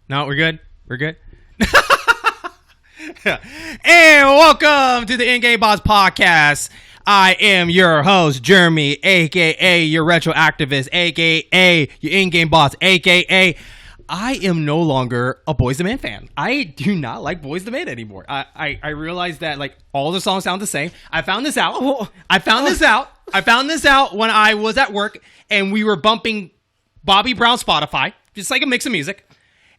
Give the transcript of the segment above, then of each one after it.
No, we're good. We're good. And welcome to the In-Game Boss Podcast. I am your host, Jeremy, a.k.a. your retro activist, a.k.a. your in-game boss, a.k.a. I am no longer a Boyz II Men fan. I do not like Boyz II Men anymore. I realized that like all the songs sound the same. I found this out when I was at work and we were bumping Bobby Brown Spotify, just like a mix of music.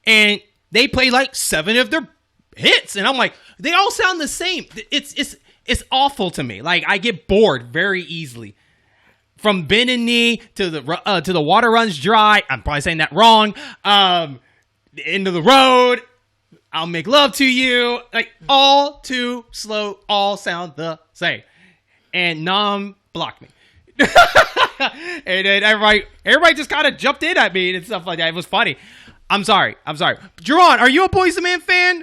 And they play like 7 of their hits. And I'm like, they all sound the same. It's awful to me. Like I get bored very easily. From bend and knee to the water runs dry. I'm probably saying that wrong. The end of the road. I'll make love to you. Like all too slow. All sound the same. And Nam blocked me. And then everybody just kind of jumped in at me and stuff like that. It was funny. I'm sorry. Jaron, are you a Boyz II Men fan?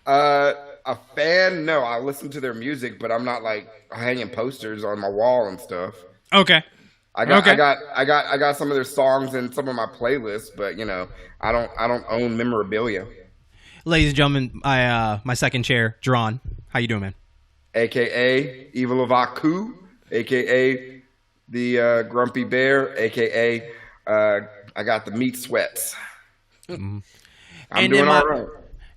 A fan? No, I listen to their music, but I'm not like hanging posters on my wall and stuff. Okay. I got some of their songs in some of my playlists, but you know, I don't own memorabilia. Ladies and gentlemen, my second chair, Jaron. How you doing, man? AKA Evil of Aku, AKA the Grumpy Bear, AKA I got the meat sweats. I'm doing all right.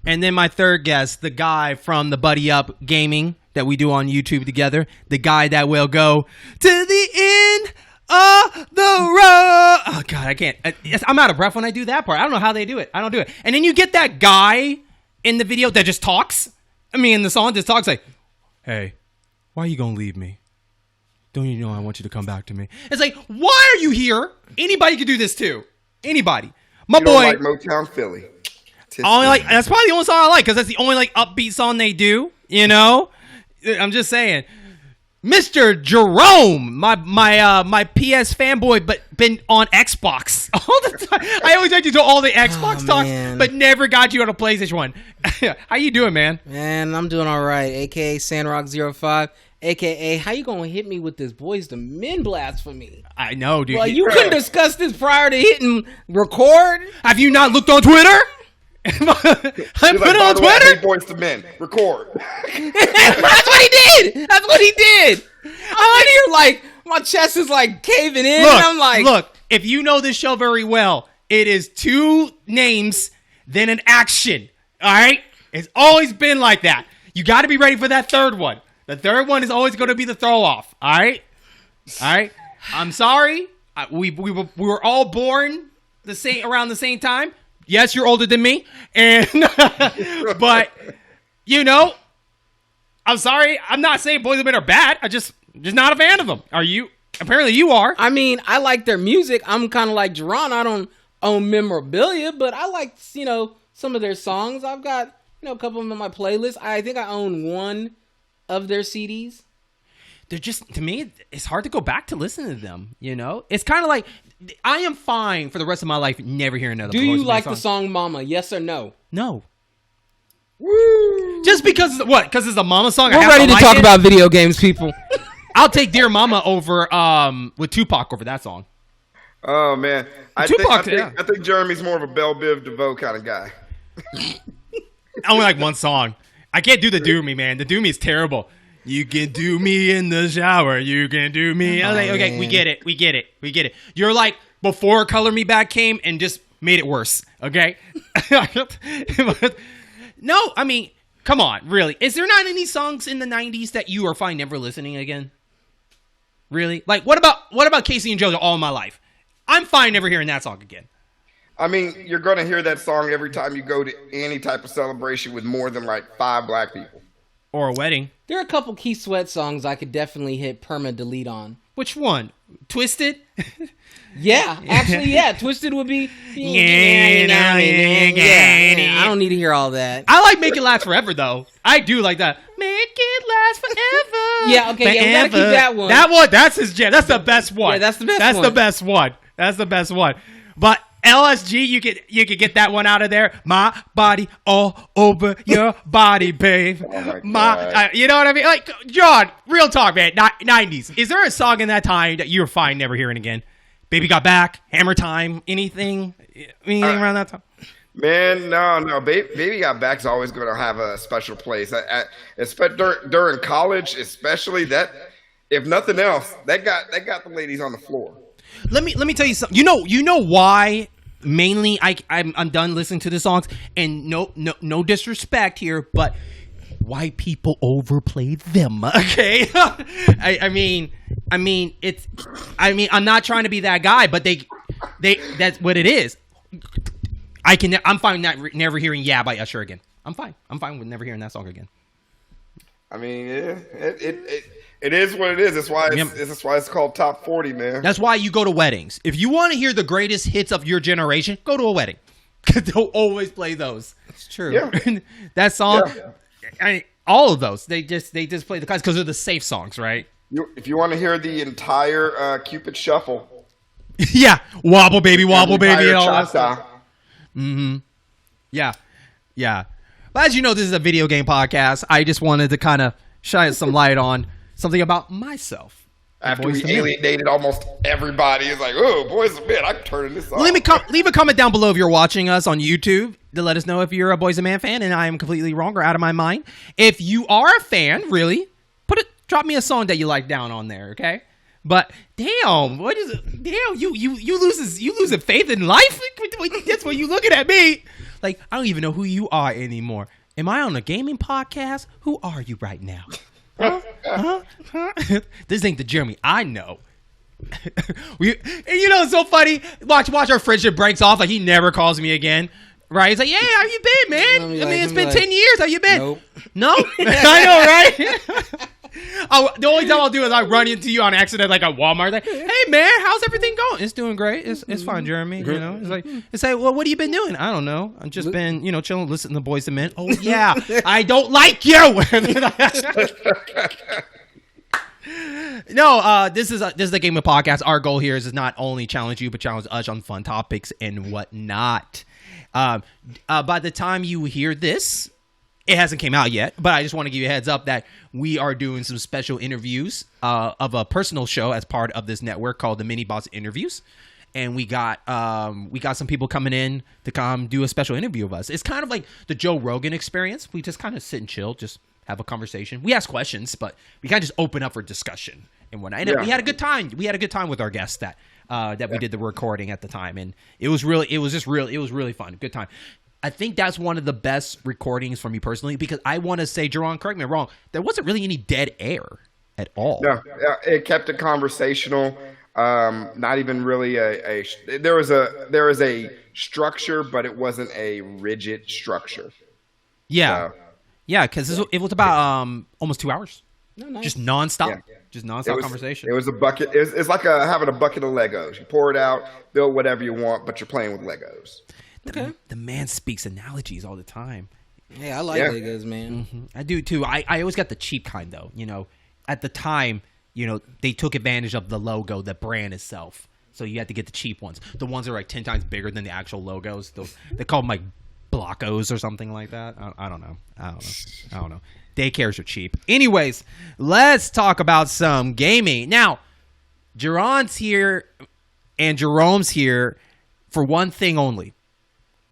And then my third guest, the guy from the Buddy Up Gaming that we do on YouTube together, the guy that will go to the end of the road. Oh, God, I can't. I'm out of breath when I do that part. I don't know how they do it. I don't do it. And then you get that guy in the video that just talks. I mean, in the song just talks like, hey, why are you going to leave me? Don't you know I want you to come back to me? It's like, why are you here? Anybody could do this too. Anybody. My you boy. Don't like Motown Philly. That's probably the only song I like because that's the only like upbeat song they do. You know, I'm just saying, Mr. Jerome, my PS fanboy, but been on Xbox all the time. I always had you do all the Xbox talks, but never got you on a PlayStation 1. How you doing, man? Man, I'm doing all right. AKA Sandrock05. AKA, how you gonna hit me with this Boyz II Men blasphemy? I know, dude. Well, you couldn't discuss this prior to hitting record. Have you not looked on Twitter? I put it on Twitter. Boyz II Men, record. That's what he did. I'm here like my chest is like caving in. Look, and I'm like, look. If you know this show very well, it is 2 names then an action. All right, it's always been like that. You got to be ready for that third one. The third one is always going to be the throw off. All right. I'm sorry. We were all born around the same time. Yes, you're older than me, and but you know, I'm sorry. I'm not saying Boyz II Men are bad. I'm just not a fan of them. Are you? Apparently, you are. I mean, I like their music. I'm kind of like Jaron. I don't own memorabilia, but I like some of their songs. I've got a couple of them on my playlist. I think I own one of their CDs. They're just, to me, it's hard to go back to listen to them. You know, it's kind of like I am fine for the rest of my life never hearing another. Do you like the song "Mama"? Yes or no? No. Woo. Just because what? Because it's a Mama song. We're ready to talk about video games, people. I'll take "Dear Mama" over with Tupac over that song. Oh man, I think Jeremy's more of a Belle Biv DeVoe kind of guy. I only like one song. I can't do the "Do Me," man. The "Do Me" is terrible. You can do me in the shower. You can do me. I was like, okay, we get it. You're like before "Color Me Back" came and just made it worse. Okay. No, I mean, come on, really. Is there not any songs in the '90s that you are fine never listening again? Really? Like, what about Casey and JoJo All My Life? I'm fine never hearing that song again. I mean, you're going to hear that song every time you go to any type of celebration with more than like 5 black people. Or a wedding. There are a couple Keith Sweat songs I could definitely hit perma delete on. Which one? Twisted? Yeah, actually, yeah. Twisted would be. Yeah. I don't need to hear all that. I like Make It Last Forever, though. I do like that. Make It Last Forever. Yeah, okay, forever. Yeah, we gotta keep that one. That one, that's his jam. That's the best one. Yeah, that's the best one. That's the best one. But LSG, you could get that one out of there. My body all over your body, babe. Oh my you know what I mean? Like, John, real talk, man. 90s. Is there a song in that time that you were fine never hearing again? Baby Got Back, Hammer Time, anything around that time? Man, no. Baby Got Back's always going to have a special place. During college, especially that. If nothing else, that got the ladies on the floor. Let me tell you something. You know why? Mainly, I'm done listening to the songs, and no disrespect here, but white people overplay them. Okay, I'm not trying to be that guy, but they that's what it is. I'm fine with never hearing "Yeah" by Usher again. I'm fine with never hearing that song again. I mean, yeah, it is what it is. That's why it's called Top 40, man. That's why you go to weddings. If you want to hear the greatest hits of your generation, go to a wedding. Because they'll always play those. It's true. Yeah. That song, all of those, they just play the class because they're the safe songs, right? If you want to hear the entire Cupid Shuffle. Yeah. Wobble baby, and all that stuff. Mm-hmm. Yeah. But as you know, this is a video game podcast. I just wanted to kind of shine some light on something about myself. After we alienated almost everybody, it's like, oh, Boys to Men, I'm turning this off. Leave a comment down below if you're watching us on YouTube to let us know if you're a Boys to Men fan and I am completely wrong or out of my mind. If you are a fan, really, drop me a song that you like down on there, okay? But damn, what is it? Damn, you losing faith in life? That's what you looking at me. Like, I don't even know who you are anymore. Am I on a gaming podcast? Who are you right now? Huh? This ain't the Jeremy I know. It's so funny. Watch our friendship breaks off. Like, he never calls me again. Right? He's like, yeah, how you been, man? It's been 10 years. How you been? Nope. No? I know, right? The only time I'll do is I run into you on accident, like at Walmart. Like, hey man, how's everything going? It's doing great. It's fine, Jeremy. It's like, well, what have you been doing? I don't know. I've just been, chilling, listening to Boys to Men. Oh yeah, I don't like you. No, this is the Game of Podcast. Our goal here is to not only challenge you, but challenge us on fun topics and whatnot. By the time you hear this, it hasn't came out yet, but I just want to give you a heads up that we are doing some special interviews of a personal show as part of this network called the Mini Boss Interviews, and we got some people coming in to come do a special interview of us. It's kind of like the Joe Rogan experience. We just kind of sit and chill, just have a conversation. We ask questions, but we kind of just open up for discussion and whatnot. And we had a good time. We had a good time with our guests that we did the recording at the time, and it was really fun. Good time. I think that's one of the best recordings for me personally because I want to say, Jaron, correct me if I'm wrong, there wasn't really any dead air at all. No, it kept it conversational. Not even really there was a structure, but it wasn't a rigid structure. Yeah. Yeah, because it was about almost 2 hours. No, nice. Just nonstop. Yeah. Just nonstop conversation. It was a bucket. It's like having a bucket of Legos. You pour it out, build whatever you want, but you're playing with Legos. Okay. The man speaks analogies all the time. Yeah, I like Legos, man. Mm-hmm. I do too. I always got the cheap kind though. At the time, they took advantage of the logo, the brand itself. So you had to get the cheap ones. The ones that are like 10 times bigger than the actual logos. They call them like Blockos or something like that. I don't know. Daycares are cheap. Anyways, let's talk about some gaming. Now, Jaron's here and Jerome's here for one thing only.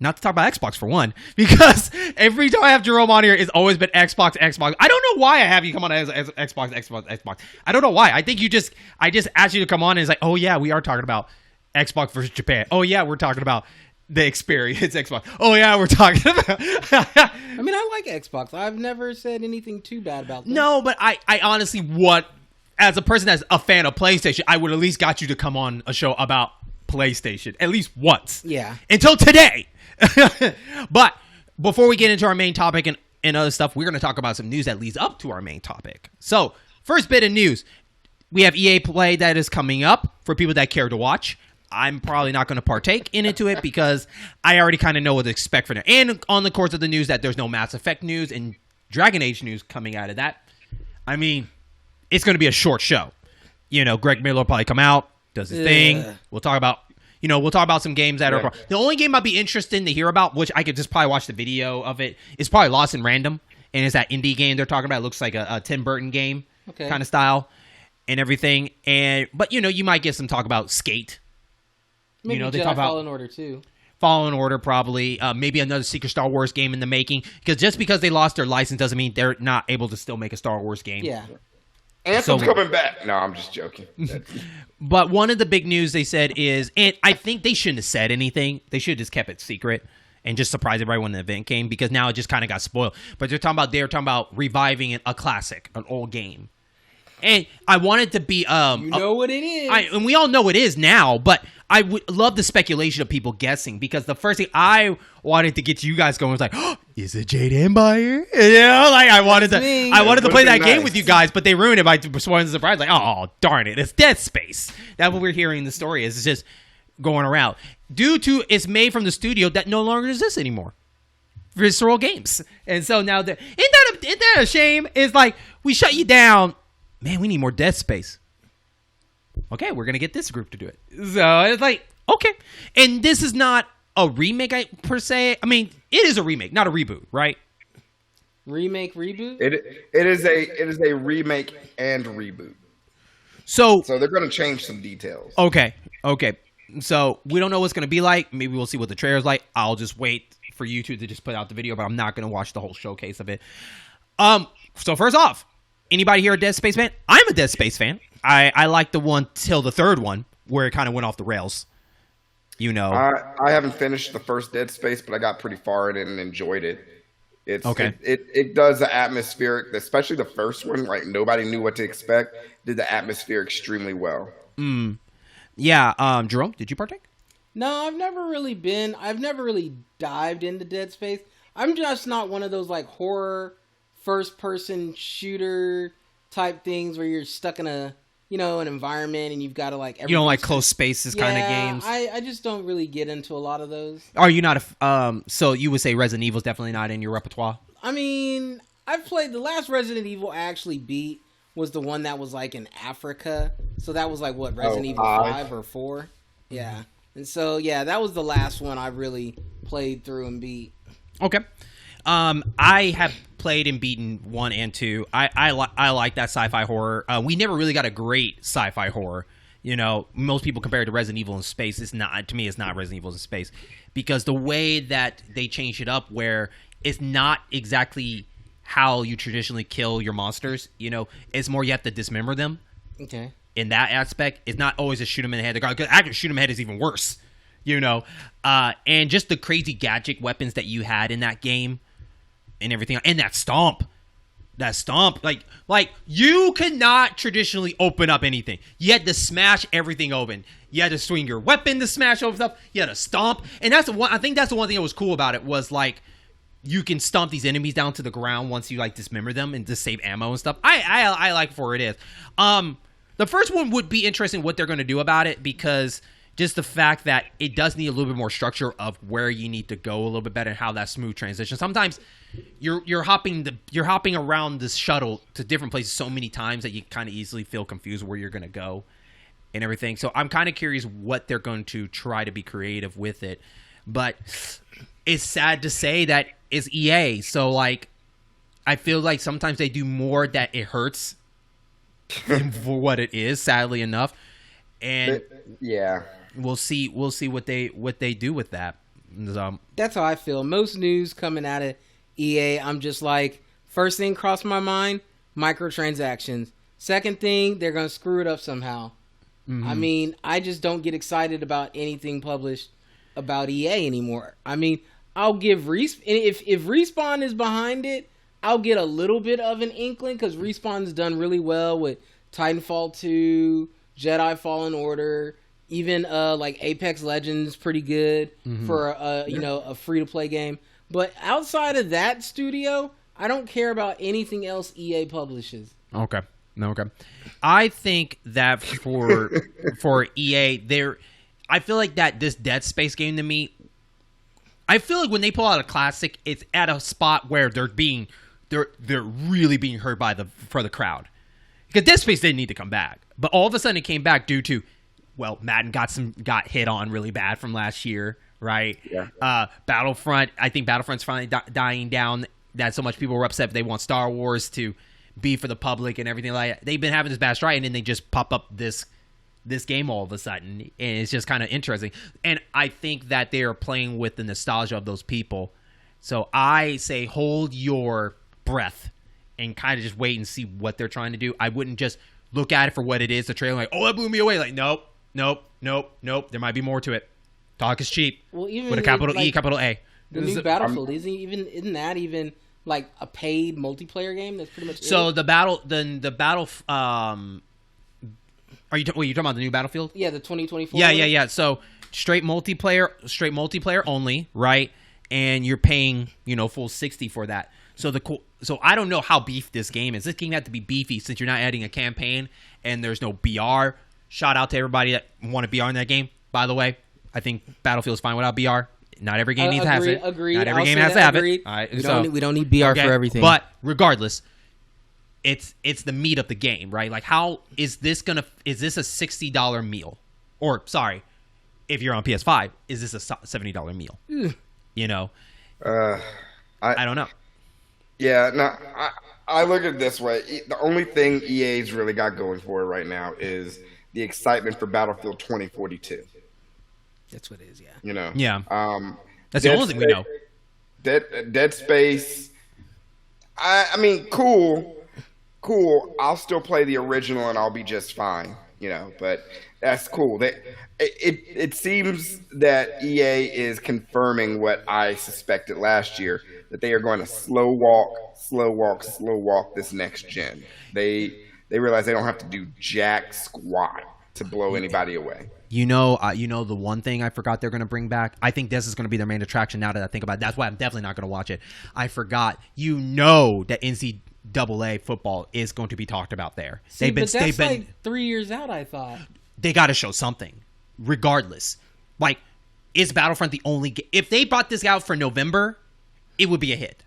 Not to talk about Xbox for one, because every time I have Jerome on here, it's always been Xbox. I don't know why I have you come on as Xbox. I don't know why. I think I just asked you to come on and it's like, oh yeah, we are talking about Xbox versus Japan. Oh yeah, we're talking about the experience Xbox. Oh yeah, we're talking about. I mean, I like Xbox. I've never said anything too bad about them. No, but I honestly, as a person that's a fan of PlayStation, I would at least got you to come on a show about PlayStation at least once. Yeah. Until today. But before we get into our main topic and other stuff, we're going to talk about some news that leads up to our main topic. So, first bit of news. We have EA Play that is coming up for people that care to watch. I'm probably not going to partake into it because I already kind of know what to expect from it. And on the course of the news that there's no Mass Effect news and Dragon Age news coming out of that. I mean, it's going to be a short show. Greg Miller will probably come out, does his thing. We'll talk about some games that are... The only game I'd be interested to hear about, which I could just probably watch the video of it, is probably Lost in Random. And it's that indie game they're talking about. It looks like a Tim Burton game kind of style and everything. But, you might get some talk about Skate. Maybe they talk about Fallen Order too. Fallen Order probably, maybe another Secret Star Wars game in the making. Because they lost their license doesn't mean they're not able to still make a Star Wars game. Yeah. Anthem's coming back. No, I'm just joking. But one of the big news they said is, and I think they shouldn't have said anything. They should have just kept it secret and just surprised everybody when the event came, because now it just kind of got spoiled. But they're talking about reviving a classic, an old game. And I wanted to be what it is. And we all know it is now, but I would love the speculation of people guessing, because the first thing I wanted to get you guys going was like, oh, is it Jade Empire? I wanted to play that game with you guys, but they ruined it by spoiling the surprise. Like, oh, darn it, it's Dead Space. That's what we're hearing in the story. It's just going around. Due to it's made from the studio that no longer exists anymore. Visceral Games. And so now, isn't that a shame? It's like, we shut you down. Man, we need more Dead Space. Okay, we're going to get this group to do it. So it's like, okay. And this is not a remake per se. I mean, it is a remake, not a reboot, right? Remake, reboot? It is a remake and reboot. So they're going to change some details. Okay. So we don't know what's going to be like. Maybe we'll see what the trailer's like. I'll just wait for YouTube to just put out the video, but I'm not going to watch the whole showcase of it. So first off, anybody here a Dead Space fan? I'm a Dead Space fan. I like the one till the third one where it kind of went off the rails. I haven't finished the first Dead Space, but I got pretty far in it and enjoyed it. It's okay. It does the atmospheric, especially the first one. Like, nobody knew what to expect. Did the atmosphere extremely well. Yeah. Jerome, did you partake? No, I've never really dived into Dead Space. I'm just not one of those like horror first-person shooter type things where you're stuck in an environment and you've got to like... You don't like close spaces kind of games? I just don't really get into a lot of those. Are you not so you would say Resident Evil's definitely not in your repertoire? I mean, I've played... The last Resident Evil I actually beat was the one that was like in Africa. So that was like, what, Resident Evil 5 or 4? Yeah. And so, yeah, that was the last one I really played through and beat. Okay. I have played and beaten 1 and 2. I like that sci-fi horror. We never really got a great sci-fi horror. Most people compare it to Resident Evil in space. It's not, to me, it's not Resident Evil in space, because the way that they changed it up, where it's not exactly how you traditionally kill your monsters. It's more you have to dismember them. Okay. In that aspect, it's not always a shoot them in the head. Because actually, shoot them in the head is even worse. And just the crazy gadget weapons that you had in that game. And everything, and that stomp, like you could not traditionally open up anything. You had to smash everything open. You had to swing your weapon to smash over stuff. You had to stomp, and that's the one. I think that's the one thing that was cool about it, was like you can stomp these enemies down to the ground once you like dismember them and just save ammo and stuff. I like for it is. The first one would be interesting what they're going to do about it, because just the fact that it does need a little bit more structure of where you need to go a little bit better, and how that smooth transition. Sometimes you're hopping around this shuttle to different places so many times that you kind of easily feel confused where you're going to go and everything. So I'm kind of curious what they're going to try to be creative with it. But it's sad to say that it's EA. So like, I feel like sometimes they do more that it hurts for what it is, sadly enough. And yeah, we'll see what they do with that. That's how I feel. Most news coming out of EA, I'm just like, first thing crossed my mind, microtransactions. Second thing, they're going to screw it up somehow. Mm-hmm. I mean, I just don't get excited about anything published about EA anymore. I mean, I'll give if Respawn is behind it, I'll get a little bit of an inkling, because Respawn's done really well with Titanfall 2, Jedi Fallen Order, even like Apex Legends, pretty good for a free-to-play game. But outside of that studio, I don't care about anything else EA publishes. Okay. I think that for EA, I feel like that this Dead Space game to me, I feel like when they pull out a classic, it's at a spot where they're really being heard for the crowd. Because Dead Space didn't need to come back, but all of a sudden it came back due to, well, Madden got hit on really bad from last year, right? Yeah. Battlefront, I think Battlefront's finally dying down. That so much people were upset they want Star Wars to be for the public and everything like that. They've been having this bad strike, and then they just pop up this this game all of a sudden, and it's just kind of interesting. And I think that they are playing with the nostalgia of those people. So I say hold your breath and kind of just wait and see what they're trying to do. I wouldn't just look at it for what it is, the trailer, like, oh, that blew me away. Like, nope. There might be more to it. Talk is cheap. Well, even with a capital E, capital A. The new Battlefield isn't that even like a paid multiplayer game? That's pretty much so it? the battle. Are you talking about the new Battlefield? Yeah, the 2024. Yeah. So straight multiplayer only, right? And you're paying, full $60 for that. So I don't know how beef this game is. This game had to be beefy since you're not adding a campaign and there's no BR. Shout out to everybody that wanted BR in that game. By the way, I think Battlefield's fine without BR. Not every game needs to have it. Agreed. Not every game has to have it. All right, we don't need BR for everything. But regardless, it's the meat of the game, right? Like, how is this is this a $60 meal? Or sorry, if you're on PS5, is this a $70 meal? I don't know. Yeah, no, I look at it this way. The only thing EA's really got going for it right now is the excitement for Battlefield 2042. That's what it is, yeah. Yeah. That's the only thing we know. Dead Space. I mean, cool. I'll still play the original and I'll be just fine, but that's cool. It seems that EA is confirming what I suspected last year, that they are going to slow walk this next gen. They realize they don't have to do jack squat to blow anybody away. The one thing I forgot they're going to bring back, I think this is going to be their main attraction now that I think about it. That's why I'm definitely not going to watch it. I forgot. That NCAA football is going to be talked about there. They've been like 3 years out, I thought. They got to show something, regardless. Like, is Battlefront the only game? If they brought this out for November, it would be a hit.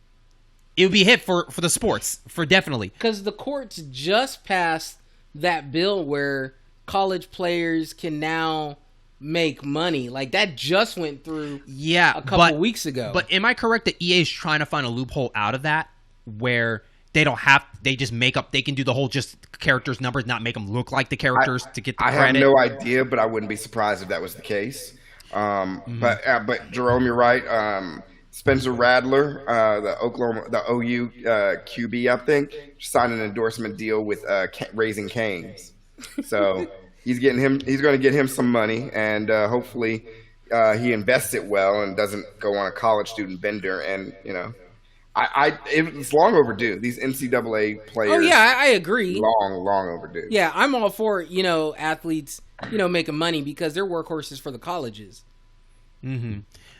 It would be a hit for the sports, for definitely. Because the courts just passed that bill where college players can now make money. Like, that just went through a couple weeks ago. But am I correct that EA is trying to find a loophole out of that where they can do the whole just characters' numbers, not make them look like the characters to get the credit? I have no idea, but I wouldn't be surprised if that was the case. But Jerome, you're right. Spencer Rattler, the OU QB, I think, signed an endorsement deal with Raising Cane's. So he's going to get him some money, and hopefully he invests it well and doesn't go on a college student bender. And it's long overdue. These NCAA players. Oh yeah, I agree. Long overdue. Yeah, I'm all for athletes making money because they're workhorses for the colleges. Mm-hmm.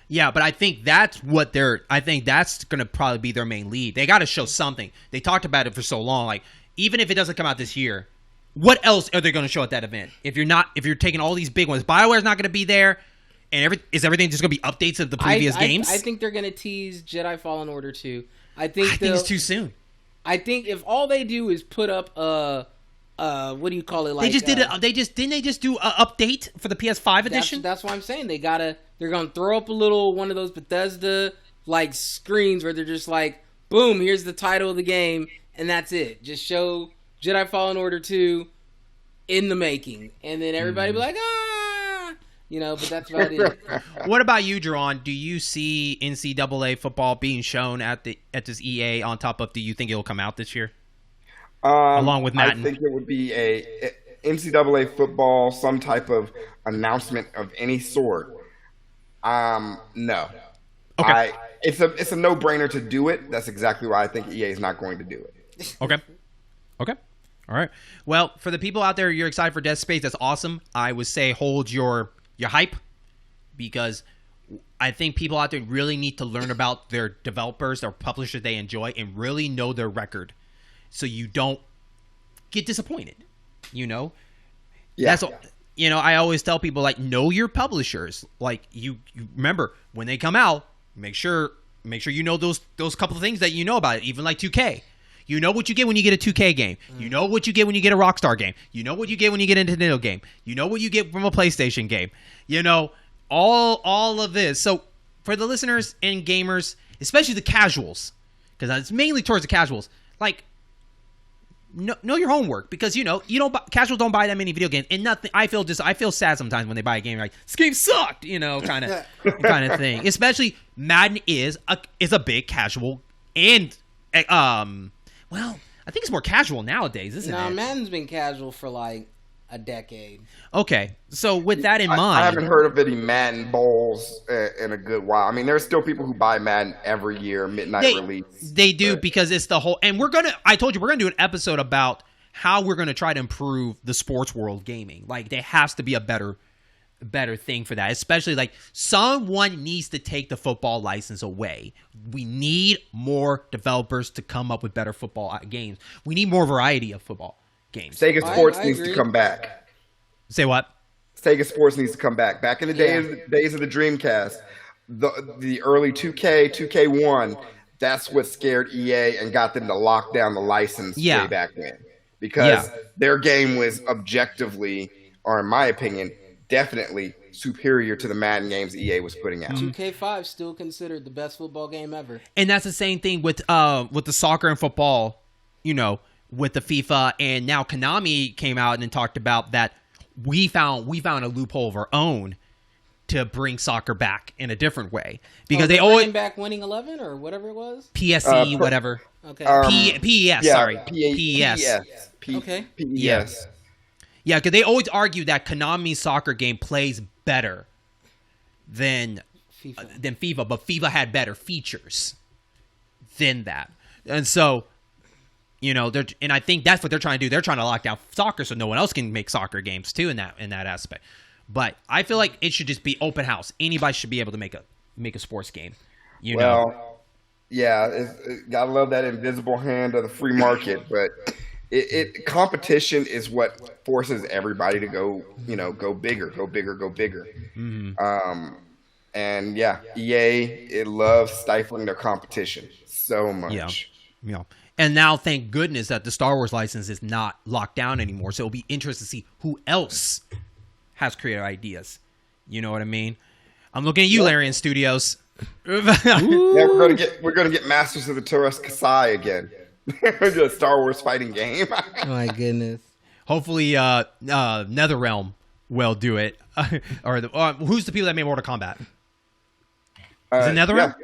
Yeah, but I think that's going to probably be their main lead. They got to show something. They talked about it for so long. Like, even if it doesn't come out this year, what else are they going to show at that event? If you're taking all these big ones, BioWare's not going to be there, and is everything just going to be updates of the previous games? I think they're going to tease Jedi Fallen Order 2. I think it's too soon. I think if all they do is put up what do you call it? Like, didn't they just do an update for the PS5 edition? That's what I'm saying. They're gonna throw up a little one of those Bethesda like screens where they're just like, boom, here's the title of the game, and that's it. Just show Jedi Fallen Order 2 in the making, and then everybody be like, but that's about it. What about you, Jaron? Do you see NCAA football being shown at this EA on top of? Do you think it'll come out this year? Along with Madden? I think it would be a NCAA football, some type of announcement of any sort. No. Okay. It's a no-brainer to do it. That's exactly why I think EA is not going to do it. Okay. All right. Well, for the people out there, you're excited for Dead Space. That's awesome. I would say hold your hype, because I think people out there really need to learn about their developers, their publishers they enjoy, and really know their record, so you don't get disappointed. Yeah. That's all. I always tell people, like, know your publishers. Like, you remember when they come out, make sure you know those couple of things that you know about it. Even like 2K, you know what you get when you get a 2K game. You know what you get when you get a Rockstar game. You know what you get when you get a Nintendo game. You know what you get from a PlayStation game. All of this. So for the listeners and gamers, especially the casuals, because it's mainly towards the casuals, like, know your homework, because you don't casuals don't buy that many video games, and nothing. I feel sad sometimes when they buy a game like this game sucked, kind of thing. Especially Madden is a big casual, and well, I think it's more casual nowadays, isn't it? Madden's been casual for like a decade. Okay, so with that in mind, I haven't heard of any Madden bowls in a good while. I mean, there's still people who buy Madden every year, midnight release. They do, because it's the whole, and I told you we're gonna do an episode about how we're gonna try to improve the sports world gaming. Like, there has to be a better thing for that, especially like someone needs to take the football license away. We need more developers to come up with better football games. We need more variety of football games. Sega Sports needs to come back. Say what? Sega Sports needs to come back. Back in the days of the Dreamcast, the early 2K, 2K1, that's what scared EA and got them to lock down the license way back when. Because their game was objectively, or in my opinion, definitely superior to the Madden games EA was putting out. 2K5 still considered the best football game ever. And that's the same thing with the soccer and football, with the FIFA, and now Konami came out and talked about that we found a loophole of our own to bring soccer back in a different way, because they always back Winning 11 or whatever it was, PSE whatever. Okay. PES, sorry. PES. Okay. PES. Yeah, because they always argue that Konami's soccer game plays better than FIFA, but FIFA had better features than that. And so, and I think that's what they're trying to do. They're trying to lock down soccer so no one else can make soccer games too in that aspect. But I feel like it should just be open house. Anybody should be able to make a sports game. Yeah, gotta love that invisible hand of the free market, but competition is what forces everybody to go bigger. Mm-hmm. And EA, it loves stifling their competition so much. Yeah. And now, thank goodness that the Star Wars license is not locked down anymore. So it'll be interesting to see who else has creative ideas. You know what I mean? I'm looking at you, Larian Studios. We're gonna get Masters of the Torres Kasai again. A Star Wars fighting game. Oh my goodness. Hopefully, NetherRealm will do it. Or who's the people that made Mortal Kombat? Is it NetherRealm?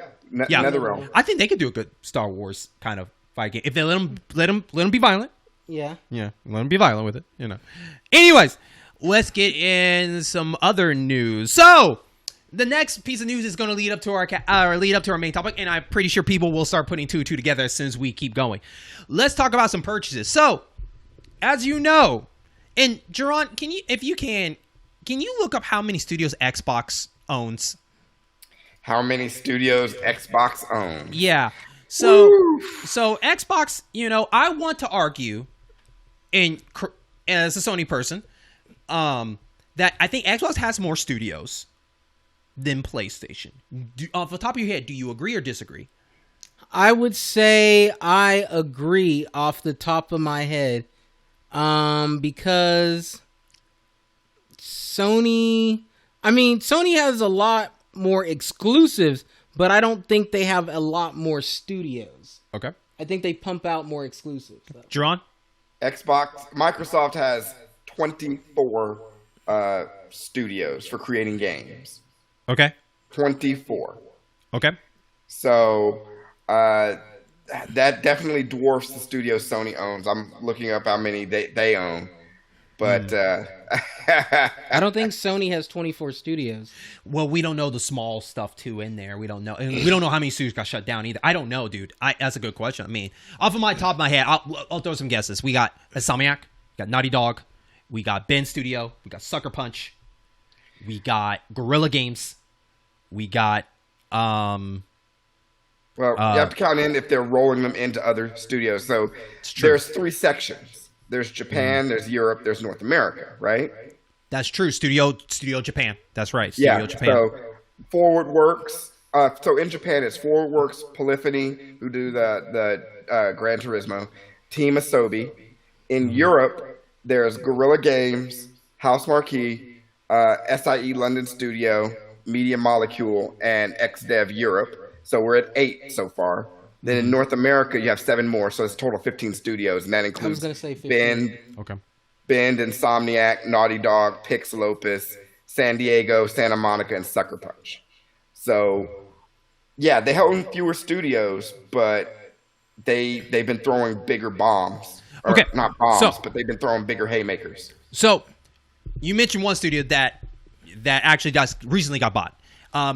Yeah, NetherRealm. I think they could do a good Star Wars kind of fight game if they let them be violent. Yeah, let them be violent with it. Anyways, let's get in some other news. So, the next piece of news is going to lead up to our main topic, and I'm pretty sure people will start putting two and two together as soon as we keep going. Let's talk about some purchases. So, as you know, and Jaron, can you look up how many studios Xbox owns? How many studios Xbox owns? Yeah. So Xbox, I want to argue, and as a Sony person, that I think Xbox has more studios than PlayStation. Off the top of your head, do you agree or disagree? I would say I agree off the top of my head, because Sony has a lot more exclusives, but I don't think they have a lot more studios. Okay. I think they pump out more exclusives. So. Jaron? Microsoft has 24 studios for creating games. Okay. 24. Okay. So that definitely dwarfs the studios Sony owns. I'm looking up how many they own. But I don't think Sony has 24 studios. Well, we don't know the small stuff too in there. We don't know. And we don't know how many studios got shut down either. I don't know, dude. That's a good question. I mean, off of my top of my head, I'll throw some guesses. We got Insomniac, we got Naughty Dog, we got Ben Studio, we got Sucker Punch, we got Guerrilla Games, we got well, you have to count in if they're rolling them into other studios. So there's 3 sections. There's Japan, there's Europe, there's North America, right? That's true. Studio Japan. That's right. Studio Japan. So ForwardWorks. So in Japan, it's ForwardWorks, Polyphony, who do the Gran Turismo, Team Asobi. In Europe, there's Guerrilla Games, House Marquee, SIE London Studio, Media Molecule, and XDev Europe. So we're at 8 so far. Then in North America, you have 7 more, so it's a total of 15 studios, and that includes I was going to say 15. Bend, Insomniac, Naughty Dog, Pixel Opus, San Diego, Santa Monica, and Sucker Punch. So, yeah, they own fewer studios, but they've been throwing bigger bombs. Or not bombs, but they've been throwing bigger haymakers. So, you mentioned one studio that actually recently got bought.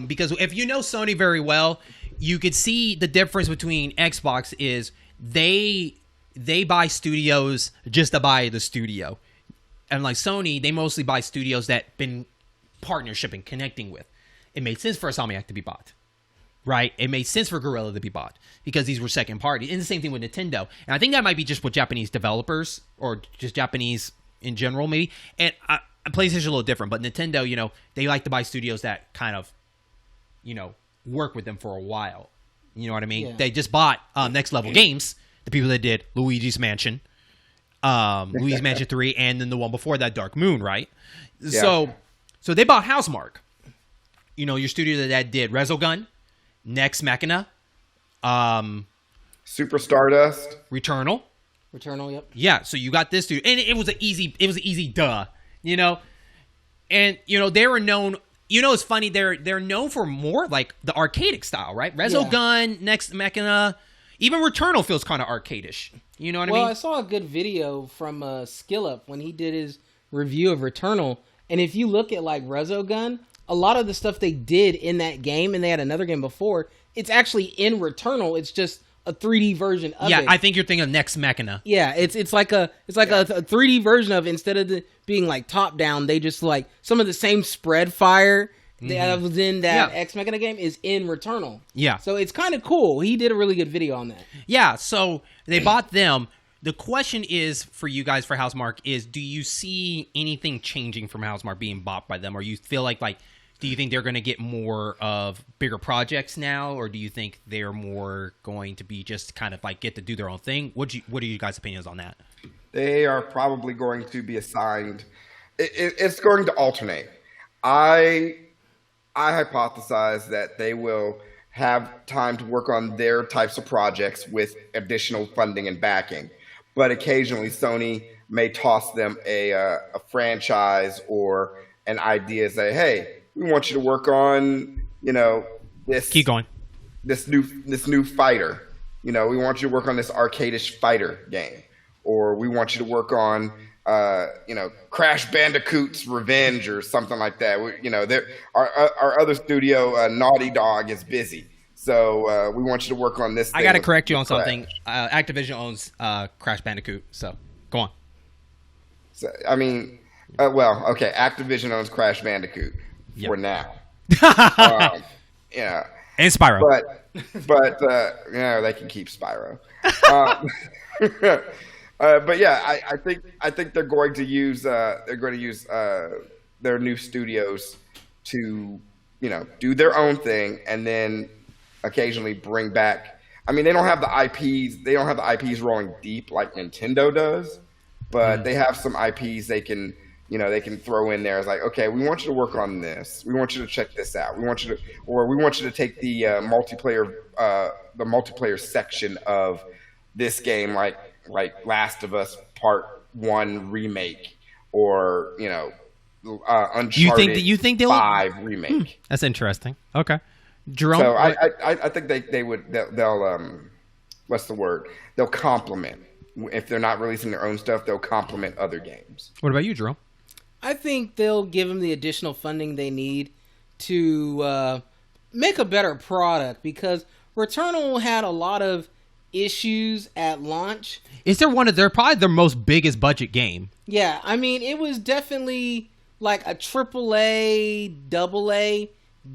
Because if you know Sony very well, you could see the difference between Xbox is they buy studios just to buy the studio. And like Sony, they mostly buy studios that been partnership and connecting with. It made sense for Insomniac to be bought. Right? It made sense for Guerrilla to be bought because these were second party. And the same thing with Nintendo. And I think that might be just with Japanese developers or just Japanese in general, maybe. And PlayStation is a little different, but Nintendo, you know, they like to buy studios that kind of, you know, work with them for a while. You know what I mean? Yeah. They just bought Next Level Games, the people that did Luigi's Mansion, Luigi's Mansion 3, and then the one before that, Dark Moon, right? Yeah. So they bought Housemarque. You know, your studio that did Resogun, Nex Machina, Super Stardust, Returnal, yep. Yeah, so you got this dude, and it was an easy duh, you know, and you know they were known. You know, it's funny. They're known for more like the arcadic style, right? Resogun, Nex Machina, even Returnal feels kind of arcadish. You know what I mean? Well, I saw a good video from Skillup when he did his review of Returnal, and if you look at like Resogun, a lot of the stuff they did in that game, and they had another game before, it's actually in Returnal. It's just a 3D version of it. Yeah, I think you're thinking of Nex Machina. Yeah, it's like a 3D version of it. Instead of being like top down, they just like some of the same spread fire that was in that Ex Machina game is in Returnal. Yeah. So it's kind of cool. He did a really good video on that. Yeah, so they bought them. The question is for you guys for Housemarque is, do you see anything changing from Housemarque being bought by them? Or you feel like do you think they're going to get more of bigger projects now, or do you think they're more going to be just kind of like get to do their own thing? What are you guys' opinions on that? They are probably going to be assigned. It's going to alternate. I hypothesize that they will have time to work on their types of projects with additional funding and backing, but occasionally Sony may toss them a franchise or an idea. Say, hey, we want you to work on, you know, this. Keep going. This new fighter. You know, we want you to work on this arcadish fighter game, or we want you to work on, you know, Crash Bandicoot's Revenge or something like that. You know, our other studio, Naughty Dog, is busy, so we want you to work on this. I got to correct you on something. Activision owns Crash Bandicoot, so go on. So, I mean, well, okay, Activision owns Crash Bandicoot. For now, yeah, and Spyro, but you know, they can keep Spyro. But yeah, I think they're going to use their new studios to, you know, do their own thing, and then occasionally bring back. I mean, they don't have the IPs. They don't have the IPs rolling deep like Nintendo does, but they have some IPs they can. You know, they can throw in there. It's like, okay, we want you to work on this. We want you to check this out. We want you to take the multiplayer section of this game, like Last of Us Part 1 remake, or you know, Uncharted you think 5 remake. That's interesting. Okay, Jaron. So I think they'll what's the word? They'll complement. If they're not releasing their own stuff, they'll complement other games. What about you, Jaron? I think they'll give them the additional funding they need to make a better product, because Returnal had a lot of issues at launch. Is there probably their most biggest budget game? Yeah, I mean, it was definitely like a AAA, AA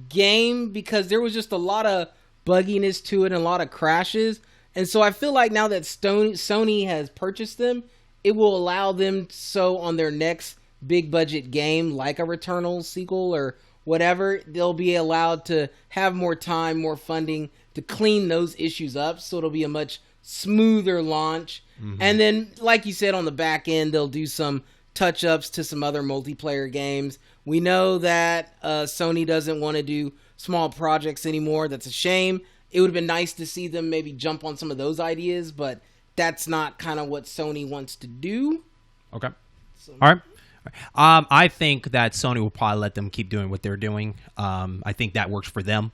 game, because there was just a lot of bugginess to it and a lot of crashes. And so I feel like now that Sony has purchased them, it will allow them on their next big budget game, like a Returnal sequel or whatever, they'll be allowed to have more time, more funding to clean those issues up, so it'll be a much smoother launch. And then, like you said, on the back end, they'll do some touch-ups to some other multiplayer games. We know that Sony doesn't want to do small projects anymore. That's a shame. it would have been nice to see them maybe jump on some of those ideas, but that's not kind of what Sony wants to do. Okay. All right. I think that Sony will probably let them keep doing what they're doing. I think that works for them.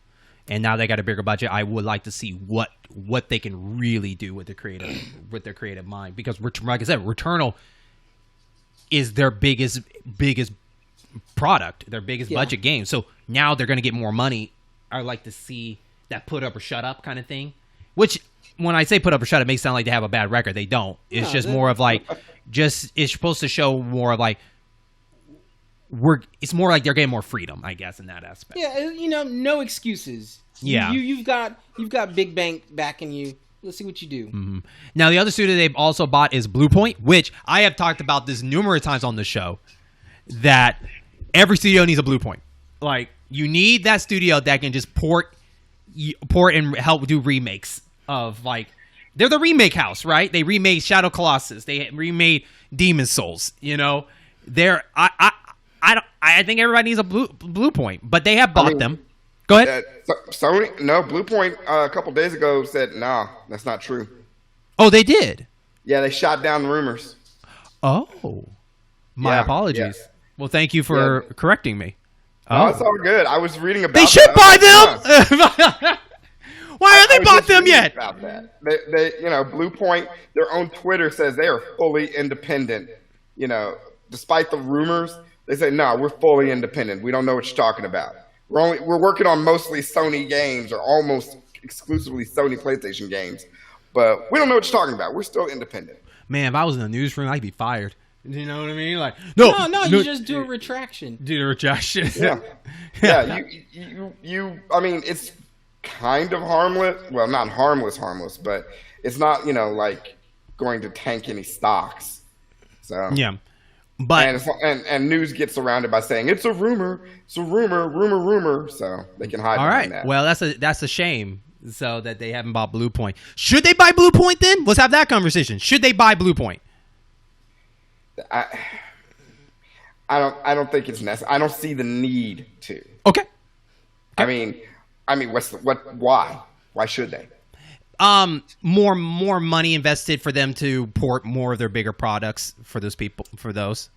And now they got a bigger budget. I would like to see what they can really do with their creative mind, because like I said, Returnal is their biggest product, their biggest budget game. So now they're going to get more money. I like to see that put up or shut up kind of thing. Which, when I say put up or shut up, it makes it sound like they have a bad record. They don't. It's just more of like, it's supposed to show more of like, it's more like they're getting more freedom, I guess, in that aspect. Yeah, no excuses. Yeah, you've got Big Bank backing you. Let's see what you do. Mm-hmm. Now, the other studio they've also bought is Bluepoint, which I have talked about this numerous times on the show, that every studio needs a Bluepoint. Like, you need that studio that can just port and help do remakes of, like, they're the remake house, right? They remade Shadow Colossus. They remade Demon Souls. I think everybody needs a Bluepoint, but they have bought them. Go ahead. Sony, no, Bluepoint a couple days ago said, "No, that's not true." Oh, they did. Yeah, they shot down the rumors. Oh, my apologies. Yeah. Well, thank you for correcting me. Oh, it's all good. I was reading about. They should buy them. Why haven't they bought them yet? About that, they Bluepoint, their own Twitter says they are fully independent. Despite the rumors, they say, "No, we're fully independent. We don't know what you're talking about. We're working on mostly Sony games, or almost exclusively Sony PlayStation games, but we don't know what you're talking about. We're still independent." Man, if I was in the newsroom, I'd be fired. You know what I mean? Like, no, you just do a retraction. Do a retraction. Yeah. You. I mean, it's kind of harmless. Well, not harmless, but it's not, like going to tank any stocks. So yeah. But and news gets around it by saying it's a rumor, so they can hide behind that. Well, that's a shame. So that they haven't bought Bluepoint. Should they buy Bluepoint then? Let's have that conversation. Should they buy Bluepoint? I don't think it's necessary. I don't see the need to. Okay. I mean, why? Why should they? More money invested for them to port more of their bigger products for those people, for those.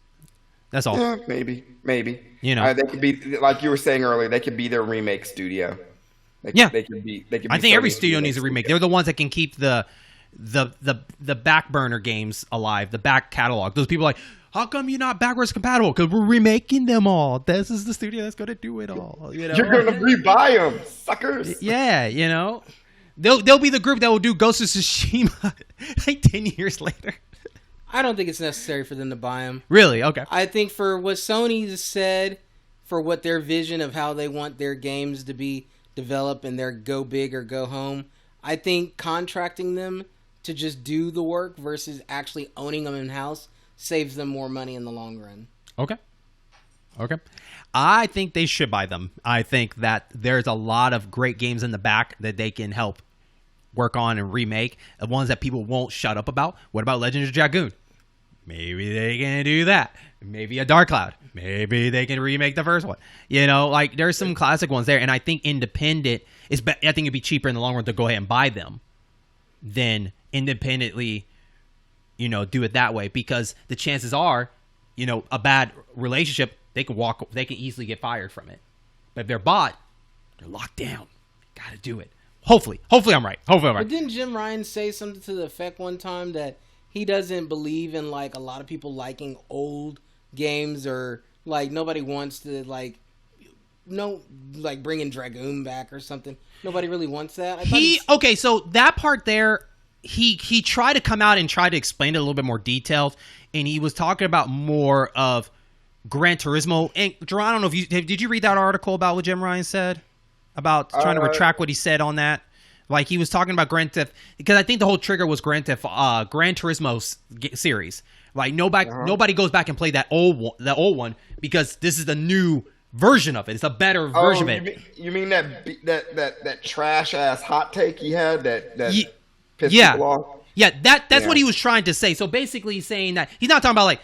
That's all. Yeah, maybe. They could be, like you were saying earlier, they could be their remake studio. They could be. I think every studio needs a remake. They're the ones that can keep the back burner games alive, the back catalog. Those people are like, how come you're not backwards compatible? Because we're remaking them all. This is the studio that's going to do it all. You're going to rebuy them, suckers. Yeah, They'll be the group that will do Ghost of Tsushima like 10 years later. I don't think it's necessary for them to buy them. Really? Okay. I think for what Sony said, for what their vision of how they want their games to be developed and their go big or go home, I think contracting them to just do the work versus actually owning them in-house saves them more money in the long run. Okay. I think they should buy them. I think that there's a lot of great games in the back that they can help work on and remake, the ones that people won't shut up about. What about Legend of Dragoon? Maybe they can do that. Maybe a Dark Cloud. Maybe they can remake the first one. There's some classic ones there, and I think independent is. I think it'd be cheaper in the long run to go ahead and buy them than independently, do it that way, because the chances are, a bad relationship, they can easily get fired from it. But if they're bought, they're locked down. Got to do it. Hopefully I'm right. But didn't Jim Ryan say something to the effect one time that he doesn't believe in like a lot of people liking old games, or like nobody wants to bringing Dragoon back or something? Nobody really wants that. So that part there, he tried to come out and try to explain it a little bit more detailed, and he was talking about more of Gran Turismo. And Jaron, I don't know if did you read that article about what Jim Ryan said about trying to retract what he said on that? Like, he was talking about Grand Theft, because I think the whole trigger was Gran Turismo series. Like, nobody goes back and play that old one because this is the new version of it. It's a better version of it. You mean that trash ass hot take he had that pissed people off? Yeah, that's what he was trying to say. So basically, he's saying that he's not talking about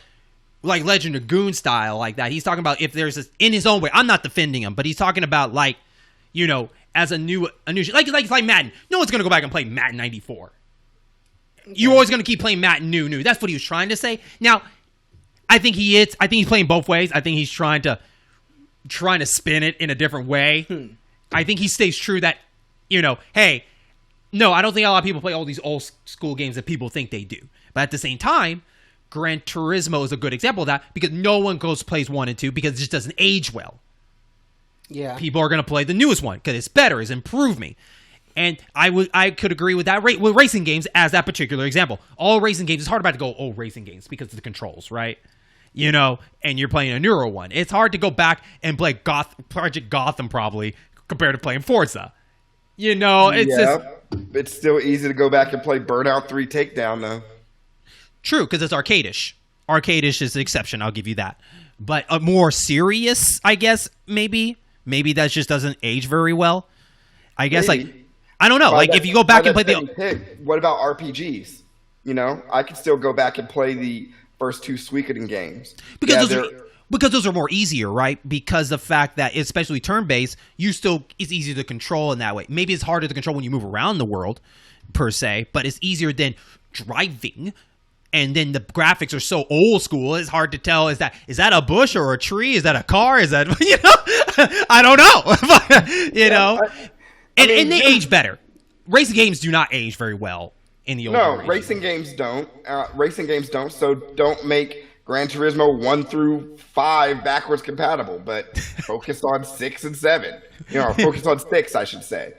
like Legend of Goon style like that. He's talking about if there's in his own way. I'm not defending him, but he's talking about as a new like Madden. No one's gonna go back and play Madden 94. You're always gonna keep playing Madden new. That's what he was trying to say. Now, I think he's playing both ways. I think he's trying to spin it in a different way. I think he stays true that, hey, no, I don't think a lot of people play all these old school games that people think they do. But at the same time, Gran Turismo is a good example of that because no one plays 1 and 2 because it just doesn't age well. Yeah. People are going to play the newest one because it's better, it's improved me. And I could agree with that with racing games as that particular example. All racing games, it's hard about to go, racing games because of the controls, right? And you're playing a newer one. It's hard to go back and play Project Gotham probably compared to playing Forza. It's still easy to go back and play Burnout 3 Takedown, though. True, because it's arcade-ish. Arcade-ish is the exception, I'll give you that. But a more serious, I guess, maybe that just doesn't age very well. I guess, I don't know. If you go back and play what about RPGs? I could still go back and play the first 2 Suikoden games. Because those are more easier, right? Because the fact that, especially turn-based, it's easier to control in that way. Maybe it's harder to control when you move around the world, per se, but it's easier than driving. And then the graphics are so old school, it's hard to tell, is that a bush or a tree? Is that a car? Is that, I don't know. And they age better. Racing games do not age very well in the old generation. Racing games don't. So don't make Gran Turismo 1 through 5 backwards compatible, but focus on 6 and 7. Focus on 6, I should say.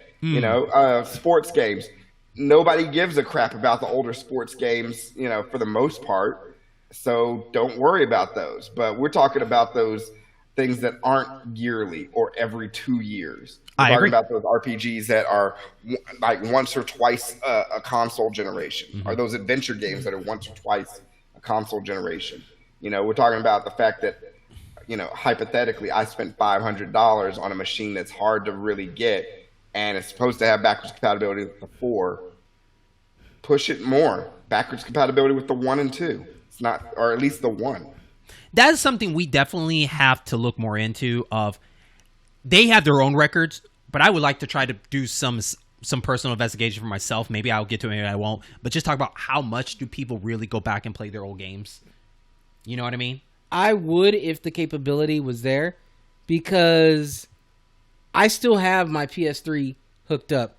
Sports games. Nobody gives a crap about the older sports games, for the most part. So don't worry about those. But we're talking about those things that aren't yearly or every 2 years. We're talking about those RPGs that are like once or twice a console generation, or those adventure games that are once or twice a console generation. We're talking about the fact that, hypothetically, I spent $500 on a machine that's hard to really get, and it's supposed to have backwards compatibility with the 4. Push it more. Backwards compatibility with the 1 and 2. It's not, or at least the 1. That is something we definitely have to look more into. They have their own records, but I would like to try to do some personal investigation for myself. Maybe I'll get to it, maybe I won't. But just talk about how much do people really go back and play their old games. You know what I mean? I would if the capability was there, because I still have my PS3 hooked up,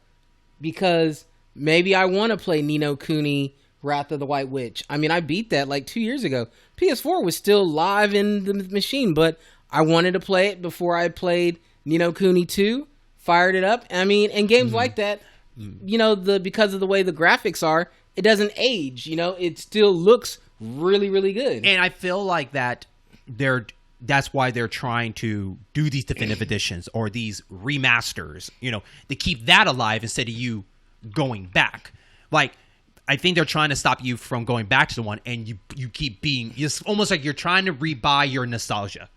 because maybe I want to play Ni no Kuni Wrath of the White Witch. I mean, I beat that like 2 years ago. PS4 was still live in the machine, but I wanted to play it before I played Ni no Kuni 2, fired it up. I mean, and games like that, because of the way the graphics are, it doesn't age. It still looks really, really good. And I feel like that's why they're trying to do these definitive editions or these remasters, to keep that alive instead of you going back. I think they're trying to stop you from going back to the one, and you keep being, it's almost like you're trying to rebuy your nostalgia.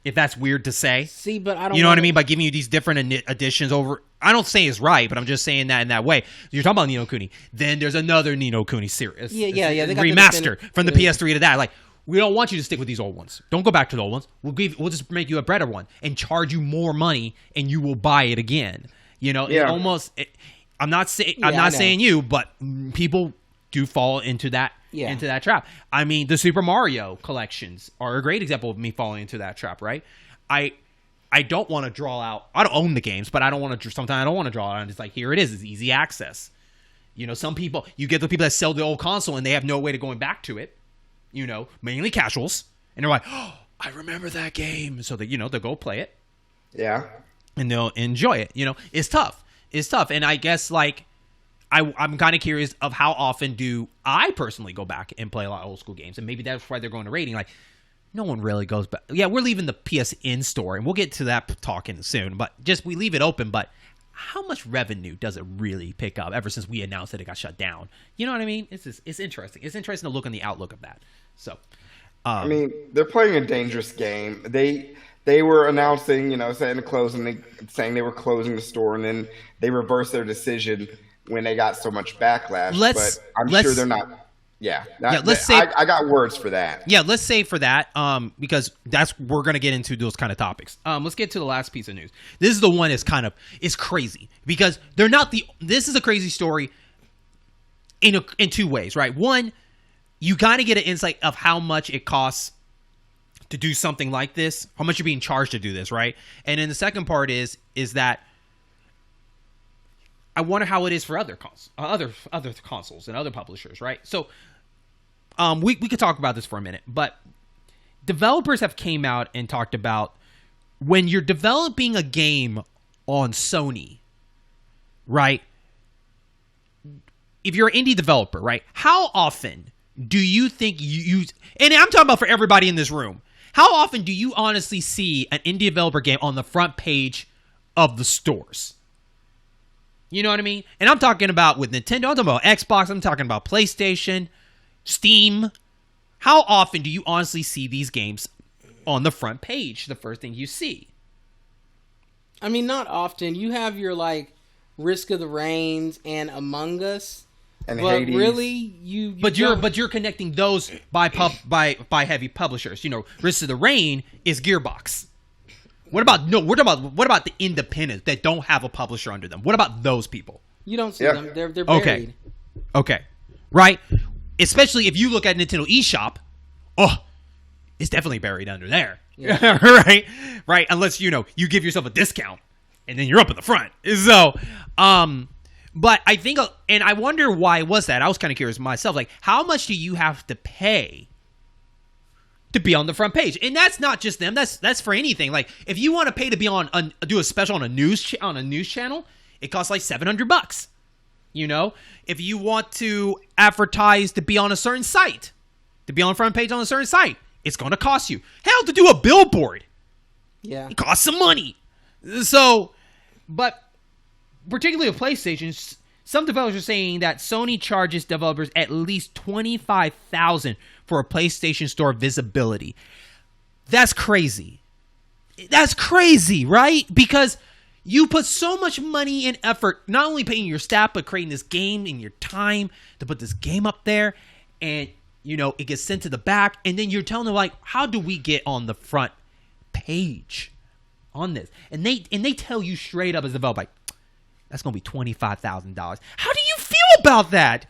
If that's weird to say. See, but I don't. You know what I mean? By giving you these different editions over. I don't say it's right, but I'm just saying that in that way. You're talking about Ni no Kuni. Then there's another Ni no Kuni series. Yeah. They got remaster from the PS3 to that. We don't want you to stick with these old ones. Don't go back to the old ones. We'll just make you a better one and charge you more money, and you will buy it again. I'm not saying you, but people do fall into that trap. I mean, the Super Mario collections are a great example of me falling into that trap, right? I don't want to draw out. I don't own the games, but sometimes I don't want to draw out. And it's like, here it is. It's easy access. Some people, you get the people that sell the old console and they have no way to going back to it. Mainly casuals, and they're like, "Oh, I remember that game," so that they'll go play it, and they'll enjoy it. It's tough, and I guess I'm kind of curious of how often do I personally go back and play a lot of old school games, and maybe that's why they're going to rating. No one really goes back. Yeah, we're leaving the PSN store, and we'll get to that talking soon. But we leave it open. But how much revenue does it really pick up ever since we announced that it got shut down? You know what I mean? It's interesting. It's interesting to look on the outlook of that. So, I mean, they're playing a dangerous game. They were announcing, saying they were closing the store, and then they reversed their decision when they got so much backlash. But I'm sure they're not. Yeah. Let's say I got words for that. Yeah, let's say for that, because we're gonna get into those kind of topics. Let's get to the last piece of news. This is the one is crazy because they're not this is a crazy story in two ways, right? One, you got to get an insight of how much it costs to do something like this, how much you're being charged to do this, right? And then the second part is that I wonder how it is for other consoles and other publishers, right? So we could talk about this for a minute, but developers have came out and talked about when you're developing a game on Sony, right? If you're an indie developer, right? How often do you think you and I'm talking about for everybody in this room, how often do you honestly see an indie developer game on the front page of the stores? You know what I mean? And I'm talking about with Nintendo, I'm talking about Xbox, I'm talking about PlayStation, Steam. How often do you honestly see these games on the front page, the first thing you see? I mean, not often. You have your, like, Risk of the Rains and Among Us. And but Hades. really, but you're connecting those by heavy publishers. You know, Risk of the Rain is Gearbox. What about the independents that don't have a publisher under them? What about those people? You don't see them. They're buried. Okay. Right? Especially if you look at Nintendo eShop, it's definitely buried under there. Yeah. Right? Unless, you give yourself a discount and then you're up in the front. So, but I think, and I wonder why was that? I was kind of curious myself. Like, how much do you have to pay to be on the front page? And that's not just them. That's for anything. Like, if you want to pay to be do a special on a news channel, it costs like $700. If you want to advertise to be on a certain site, to be on the front page on a certain site, it's going to cost you. Hell, to do a billboard, it costs some money. So, but particularly with PlayStation, some developers are saying that Sony charges developers at least $25,000 for a PlayStation Store visibility. That's crazy. That's crazy, right? Because you put so much money and effort, not only paying your staff, but creating this game and your time to put this game up there, and it gets sent to the back, and then you're telling them, like, how do we get on the front page on this? And they tell you straight up as a developer, like, that's gonna be $25,000. How do you feel about that?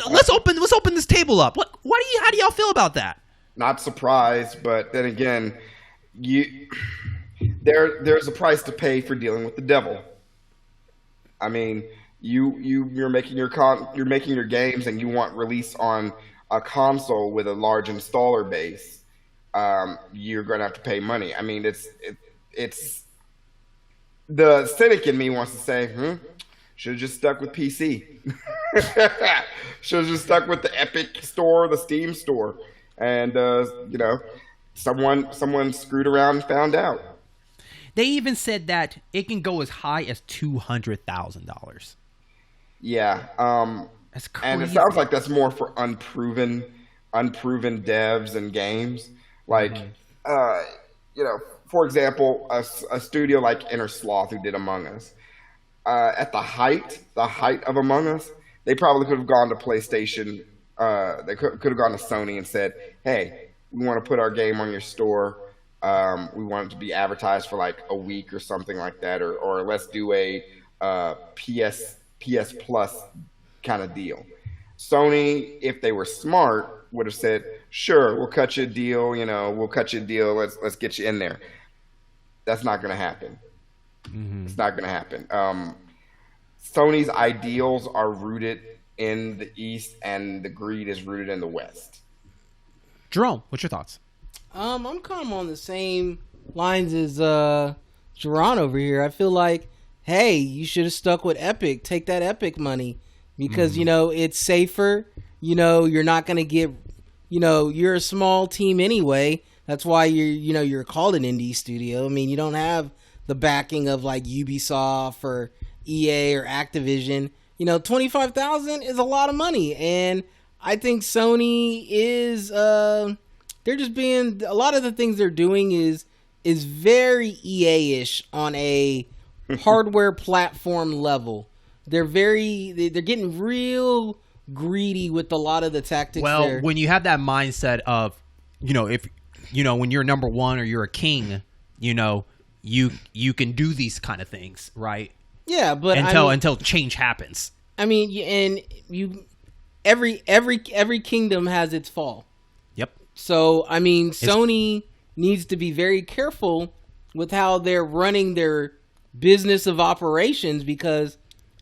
Let's open this table up. How do y'all feel about that? Not surprised, but then again, there's a price to pay for dealing with the devil. I mean, you're making your games and you want release on a console with a large installer base. You're gonna have to pay money. I mean, it's the cynic in me wants to say, should have just stuck with PC. Should have just stuck with the Epic store, the Steam store, and someone screwed around and found out. They even said that it can go as high as $200,000. Yeah, that's crazy. And it sounds like that's more for unproven devs and games. Like, for example, a studio like Inner Sloth who did Among Us. At the height of Among Us, they probably could have gone to PlayStation. They could have gone to Sony and said, "Hey, we want to put our game on your store. We want it to be advertised for like a week or something like that, or let's do a PS Plus kind of deal." Sony, if they were smart, would have said, "Sure, we'll cut you a deal. We'll cut you a deal. Let's get you in there." That's not going to happen. Mm-hmm. It's not going to happen. Sony's ideals are rooted in the East, and the greed is rooted in the West. Jerome, what's your thoughts? I'm kind of on the same lines as Jaron over here. I feel like, hey, you should have stuck with Epic. Take that Epic money because, it's safer. You're not going to get, you're a small team anyway. That's why you're called an indie studio. I mean, you don't have the backing of like Ubisoft or EA or Activision. $25,000 is a lot of money, and I think Sony is they're just being, a lot of the things they're doing is very EA-ish on a hardware platform level. They're getting real greedy with a lot of the tactics. Well, there. when you have that mindset of, if when you're number one or you're a king, you can do these kind of things, right? Yeah, but until change happens. I mean, every kingdom has its fall. Yep. So I mean, Sony needs to be very careful with how they're running their business of operations, because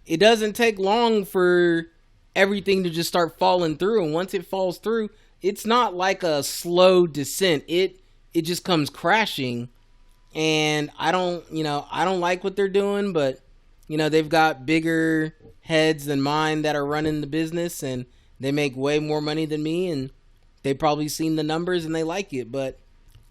it doesn't take long for everything to just start falling through, and once it falls through, it's not like a slow descent. It just comes crashing. And I don't like what they're doing, but they've got bigger heads than mine that are running the business, and they make way more money than me, and they've probably seen the numbers and they like it. But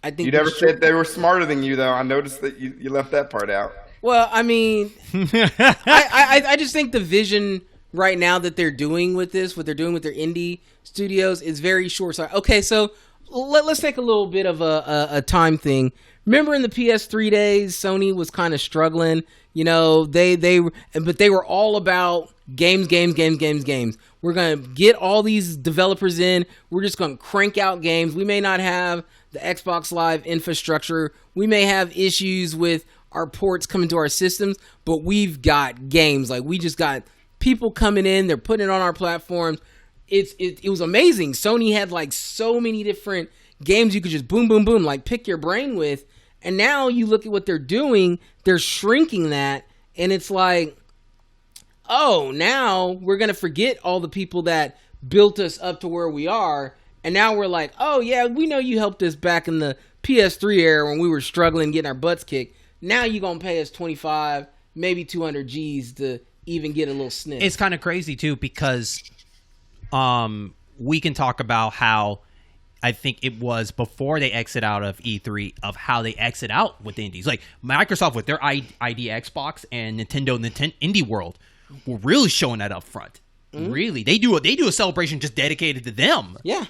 I think you never said they were smarter than you, though. I noticed that you left that part out. Well, I mean, I just think the vision right now that they're doing with this, what they're doing with their indie studios, is very short. So, okay, so let's take a little bit of a time thing. Remember in the PS3 days, Sony was kind of struggling. But they were all about games. We're going to get all these developers in. We're just going to crank out games. We may not have the Xbox Live infrastructure. We may have issues with our ports coming to our systems, but we've got games. Like, we just got people coming in. They're putting it on our platforms. It was amazing. Sony had like so many different games you could just boom, like pick your brain with. And now you look at what they're doing, they're shrinking that, and it's like, oh, now we're going to forget all the people that built us up to where we are, and now we're like, oh, yeah, we know you helped us back in the PS3 era when we were struggling getting our butts kicked. Now you're going to pay us 25, maybe 200 G's to even get a little sniff. It's kind of crazy, too, because we can talk about how I think it was before they exit out of E3 of how they exit out with the indies. Like Microsoft with their ID Xbox and Nintendo Indie World were really showing that up front. Mm-hmm. Really, they do a celebration just dedicated to them. Yeah,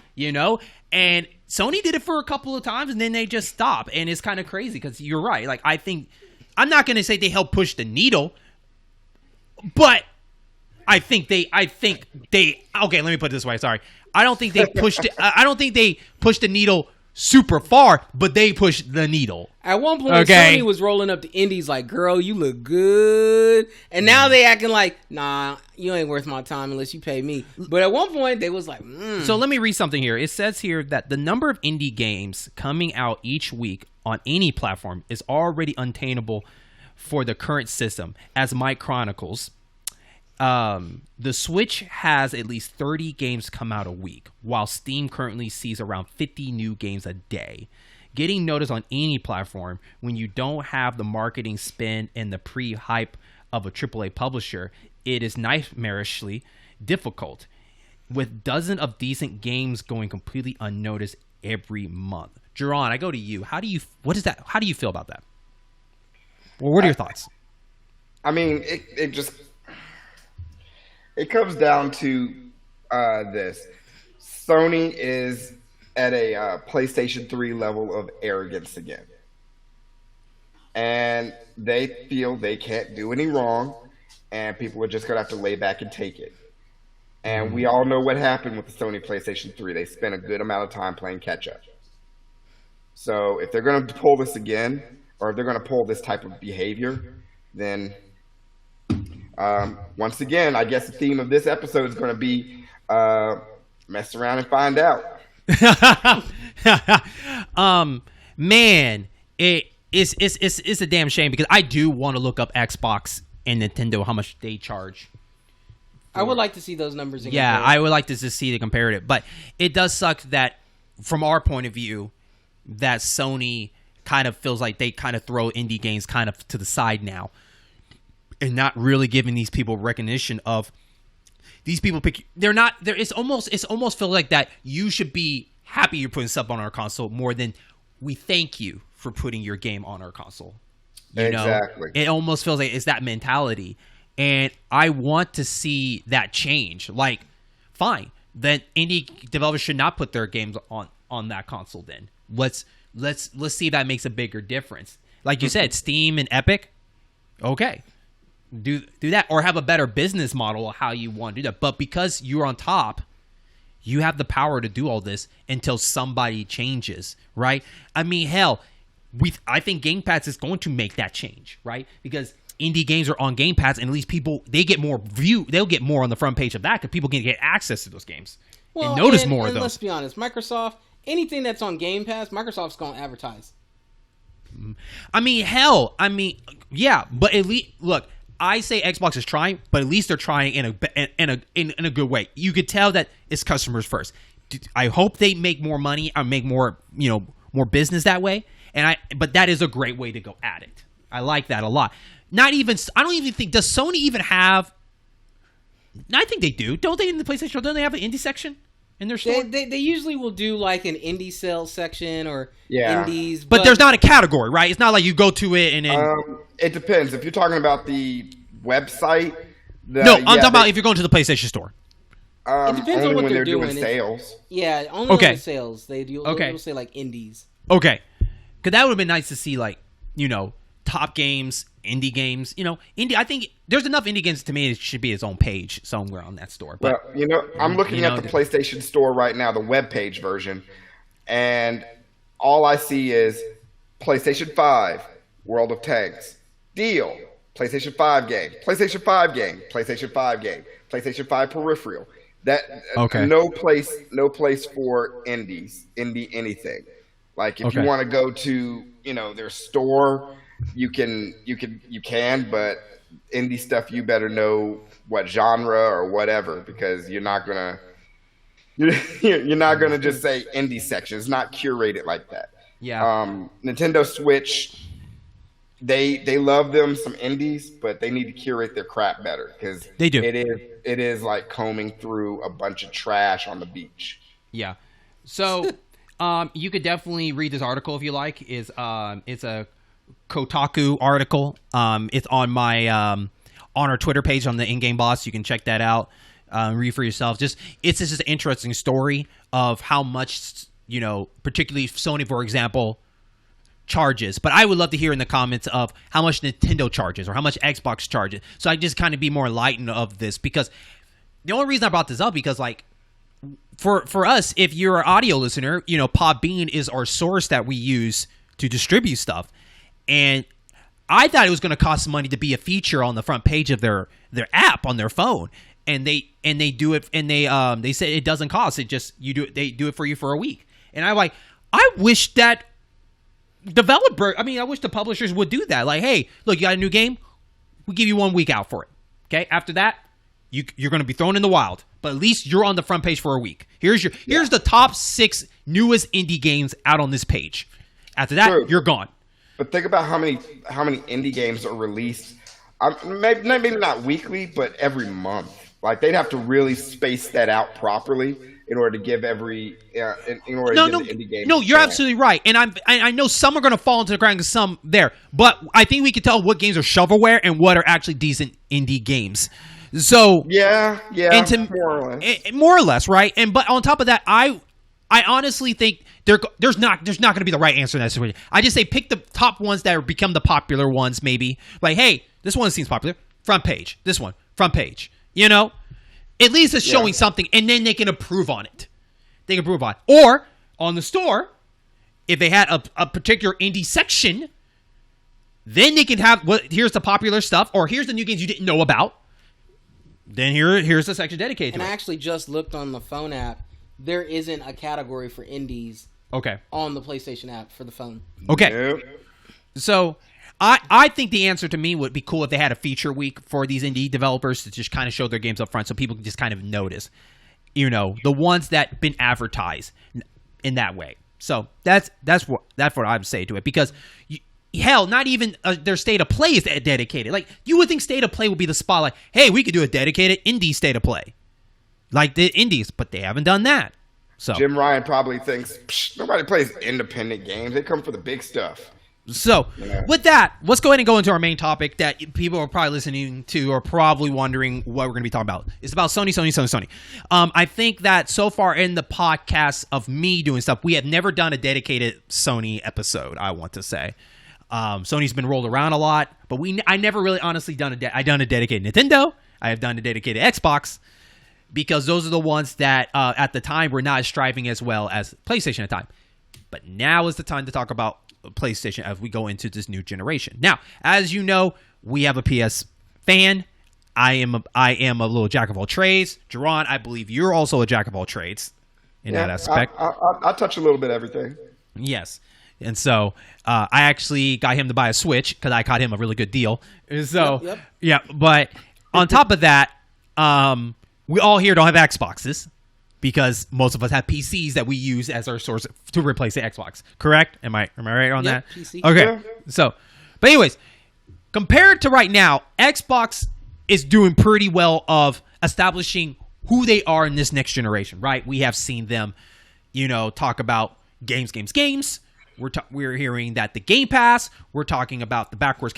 and Sony did it for a couple of times and then they just stop. And it's kind of crazy because you're right. Like I think I'm not going to say they helped push the needle, but I think they. Okay, let me put it this way. Sorry. I don't think they pushed it. I don't think they pushed the needle super far, but they pushed the needle. At one point, Sony was rolling up the indies like, girl, you look good. And now they acting like, nah, you ain't worth my time unless you pay me. But at one point, they was like, So let me read something here. It says here that the number of indie games coming out each week on any platform is already unattainable for the current system, as Mike chronicles. The Switch has at least 30 games come out a week, while Steam currently sees around 50 new games a day. Getting noticed on any platform when you don't have the marketing spin and the pre-hype of a AAA publisher, it is nightmarishly difficult, with dozens of decent games going completely unnoticed every month. Jaron, I go to you. How do you feel about that? Well, what are your thoughts? I mean, it comes down to this. Sony is at a PlayStation 3 level of arrogance again. And they feel they can't do any wrong, and people are just going to have to lay back and take it. And we all know what happened with the Sony PlayStation 3. They spent a good amount of time playing catch-up. So if they're going to pull this again, or if they're going to pull this type of behavior, then... once again, I guess the theme of this episode is going to be mess around and find out. Man, it's a damn shame because I do want to look up Xbox and Nintendo, how much they charge. I would like to see those numbers again. Yeah, I would like to just see the comparative. But it does suck that, from our point of view, that Sony kind of feels like they kind of throw indie games kind of to the side now. And not really giving these people recognition of these people pick. They're not there. It's almost feels like that you should be happy you're putting stuff on our console more than we thank you for putting your game on our console. Exactly. It almost feels like it's that mentality, and I want to see that change. Like, fine, then indie developers should not put their games on that console. Then let's see if that makes a bigger difference. Like you said, Steam and Epic, okay. do that, or have a better business model of how you want to do that. But because you're on top, you have the power to do all this until somebody changes, right? I mean, hell, I think Game Pass is going to make that change, right? Because indie games are on Game Pass, and at least they'll get more on the front page of that because people can get access to those games and notice more of those. Let's be honest, Microsoft, anything that's on Game Pass, Microsoft's going to advertise. I mean, hell, yeah, but at least look. I say Xbox is trying, but at least they're trying in a good way. You could tell that it's customers first. I hope they make more money or make more business that way. But that is a great way to go at it. I like that a lot. I don't even think, does Sony even have? I think they do. Don't they in the PlayStation Store? Don't they have an indie section in their store? They usually will do like an indie sales section or indies, but there's not a category, right? It's not like you go to it and then. It depends. If you're talking about the website, I'm talking about if you're going to the PlayStation Store. It depends on what they're doing. Sales. Yeah, only on the sales. They'll say like indies. Okay, because that would have been nice to see, like, top games, indie games. Indie. I think there's enough indie games to me. It should be its own page somewhere on that store. But I'm looking at the PlayStation Store right now, the web page version, and all I see is PlayStation 5, World of Tanks, deal, PlayStation 5 game, PlayStation 5 game, PlayStation 5 game, PlayStation 5 peripheral. No place for indie anything. Like if you want to go to their store, you can, but indie stuff you better know what genre or whatever, because you're not gonna just say indie section. It's not curated like that. Yeah. Nintendo Switch. They love them some indies, but they need to curate their crap better because they do. It is like combing through a bunch of trash on the beach. Yeah. So you could definitely read this article if you like. It's a Kotaku article. It's on my on our Twitter page on the In-Game Boss. You can check that out. Read for yourself. It's just an interesting story of how much particularly Sony, for example, charges. But I would love to hear in the comments of how much Nintendo charges or how much Xbox charges, so I just kind of be more enlightened of this. Because the only reason I brought this up, because like for us, if you're an audio listener, Podbean is our source that we use to distribute stuff, and I thought it was going to cost some money to be a feature on the front page of their app on their phone, and they do it, and they said it doesn't cost. They do it for you for a week, and I wish that I wish the publishers would do that. Like, hey, look, you got a new game, we give you 1 week out for it. Okay, after that, you're going to be thrown in the wild, but at least you're on the front page for a week. Here's the top 6 newest indie games out on this page. After that, you're gone. But think about how many indie games are released. Maybe not weekly, but every month. Like they'd have to really space that out properly in order to give the indie game. No, you're absolutely right, and I know some are going to fall into the ground and some there, but I think we can tell what games are shovelware and what are actually decent indie games. So yeah, and more or less, right? But on top of that, I honestly think there's not going to be the right answer in that situation. I just say pick the top ones that become the popular ones. Maybe like, hey, this one seems popular. Front page. This one, front page. At least it's showing something, and then they can improve on it. Or on the store, if they had a particular indie section, then they can have here's the popular stuff, or here's the new games you didn't know about. Then here's the section dedicated to it. And I actually just looked on the phone app. There isn't a category for indies. Okay. On the PlayStation app for the phone. Okay. Yep. So I think the answer to me would be cool if they had a feature week for these indie developers to just kind of show their games up front so people can just kind of notice, the ones that been advertised in that way. So that's what I would say to it, because hell, not even their state of play is dedicated. Like you would think state of play would be the spotlight. Hey, we could do a dedicated indie state of play, like the indies, but they haven't done that. So Jim Ryan probably thinks nobody plays independent games. They come for the big stuff. So, with that, let's go ahead and go into our main topic that people are probably listening to or probably wondering what we're going to be talking about. It's about Sony. I think that so far in the podcast of me doing stuff, we have never done a dedicated Sony episode, I want to say. Sony's been rolled around a lot, but I never really honestly done I done a dedicated Nintendo. I have done a dedicated Xbox, because those are the ones that at the time were not striving as well as PlayStation at the time. But now is the time to talk about PlayStation as we go into this new generation. Now, as you know, we have a PS fan. I am a little jack of all trades. Jaron, I believe you're also a jack of all trades in that aspect. I touch a little bit of everything. Yes. And so I actually got him to buy a Switch because I caught him a really good deal. So, yeah. But on top of that, we all here don't have Xboxes because most of us have PCs that we use as our source to replace the Xbox. Correct? Am I right on that? PC. Okay. Yeah. So, but anyways, compared to right now, Xbox is doing pretty well of establishing who they are in this next generation, right? We have seen them, talk about games. We're hearing that the Game Pass. We're talking about the backwards,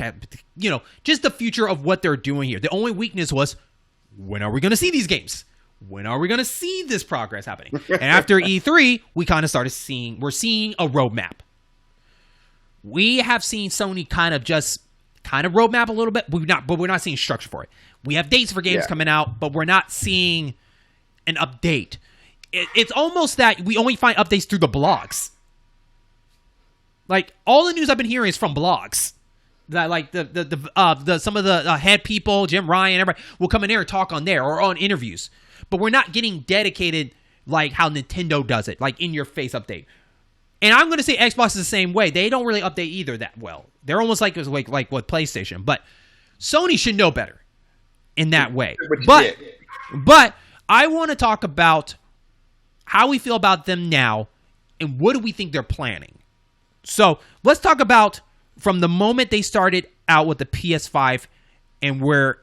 just the future of what they're doing here. The only weakness was, when are we going to see these games? When are we going to see this progress happening? And after E3, we kind of started we're seeing a roadmap. We have seen Sony kind of roadmap a little bit, but we're not seeing structure for it. We have dates for games coming out, but we're not seeing an update. It's almost that we only find updates through the blogs. Like, all the news I've been hearing is from blogs. That, like, some of the head people, Jim Ryan, everybody will come in there and talk on there or on interviews. But we're not getting dedicated like how Nintendo does it, like in-your-face update. And I'm going to say Xbox is the same way. They don't really update either that well. They're almost like with PlayStation. But Sony should know better in that way. But I want to talk about how we feel about them now and what do we think they're planning. So let's talk about from the moment they started out with the PS5 and where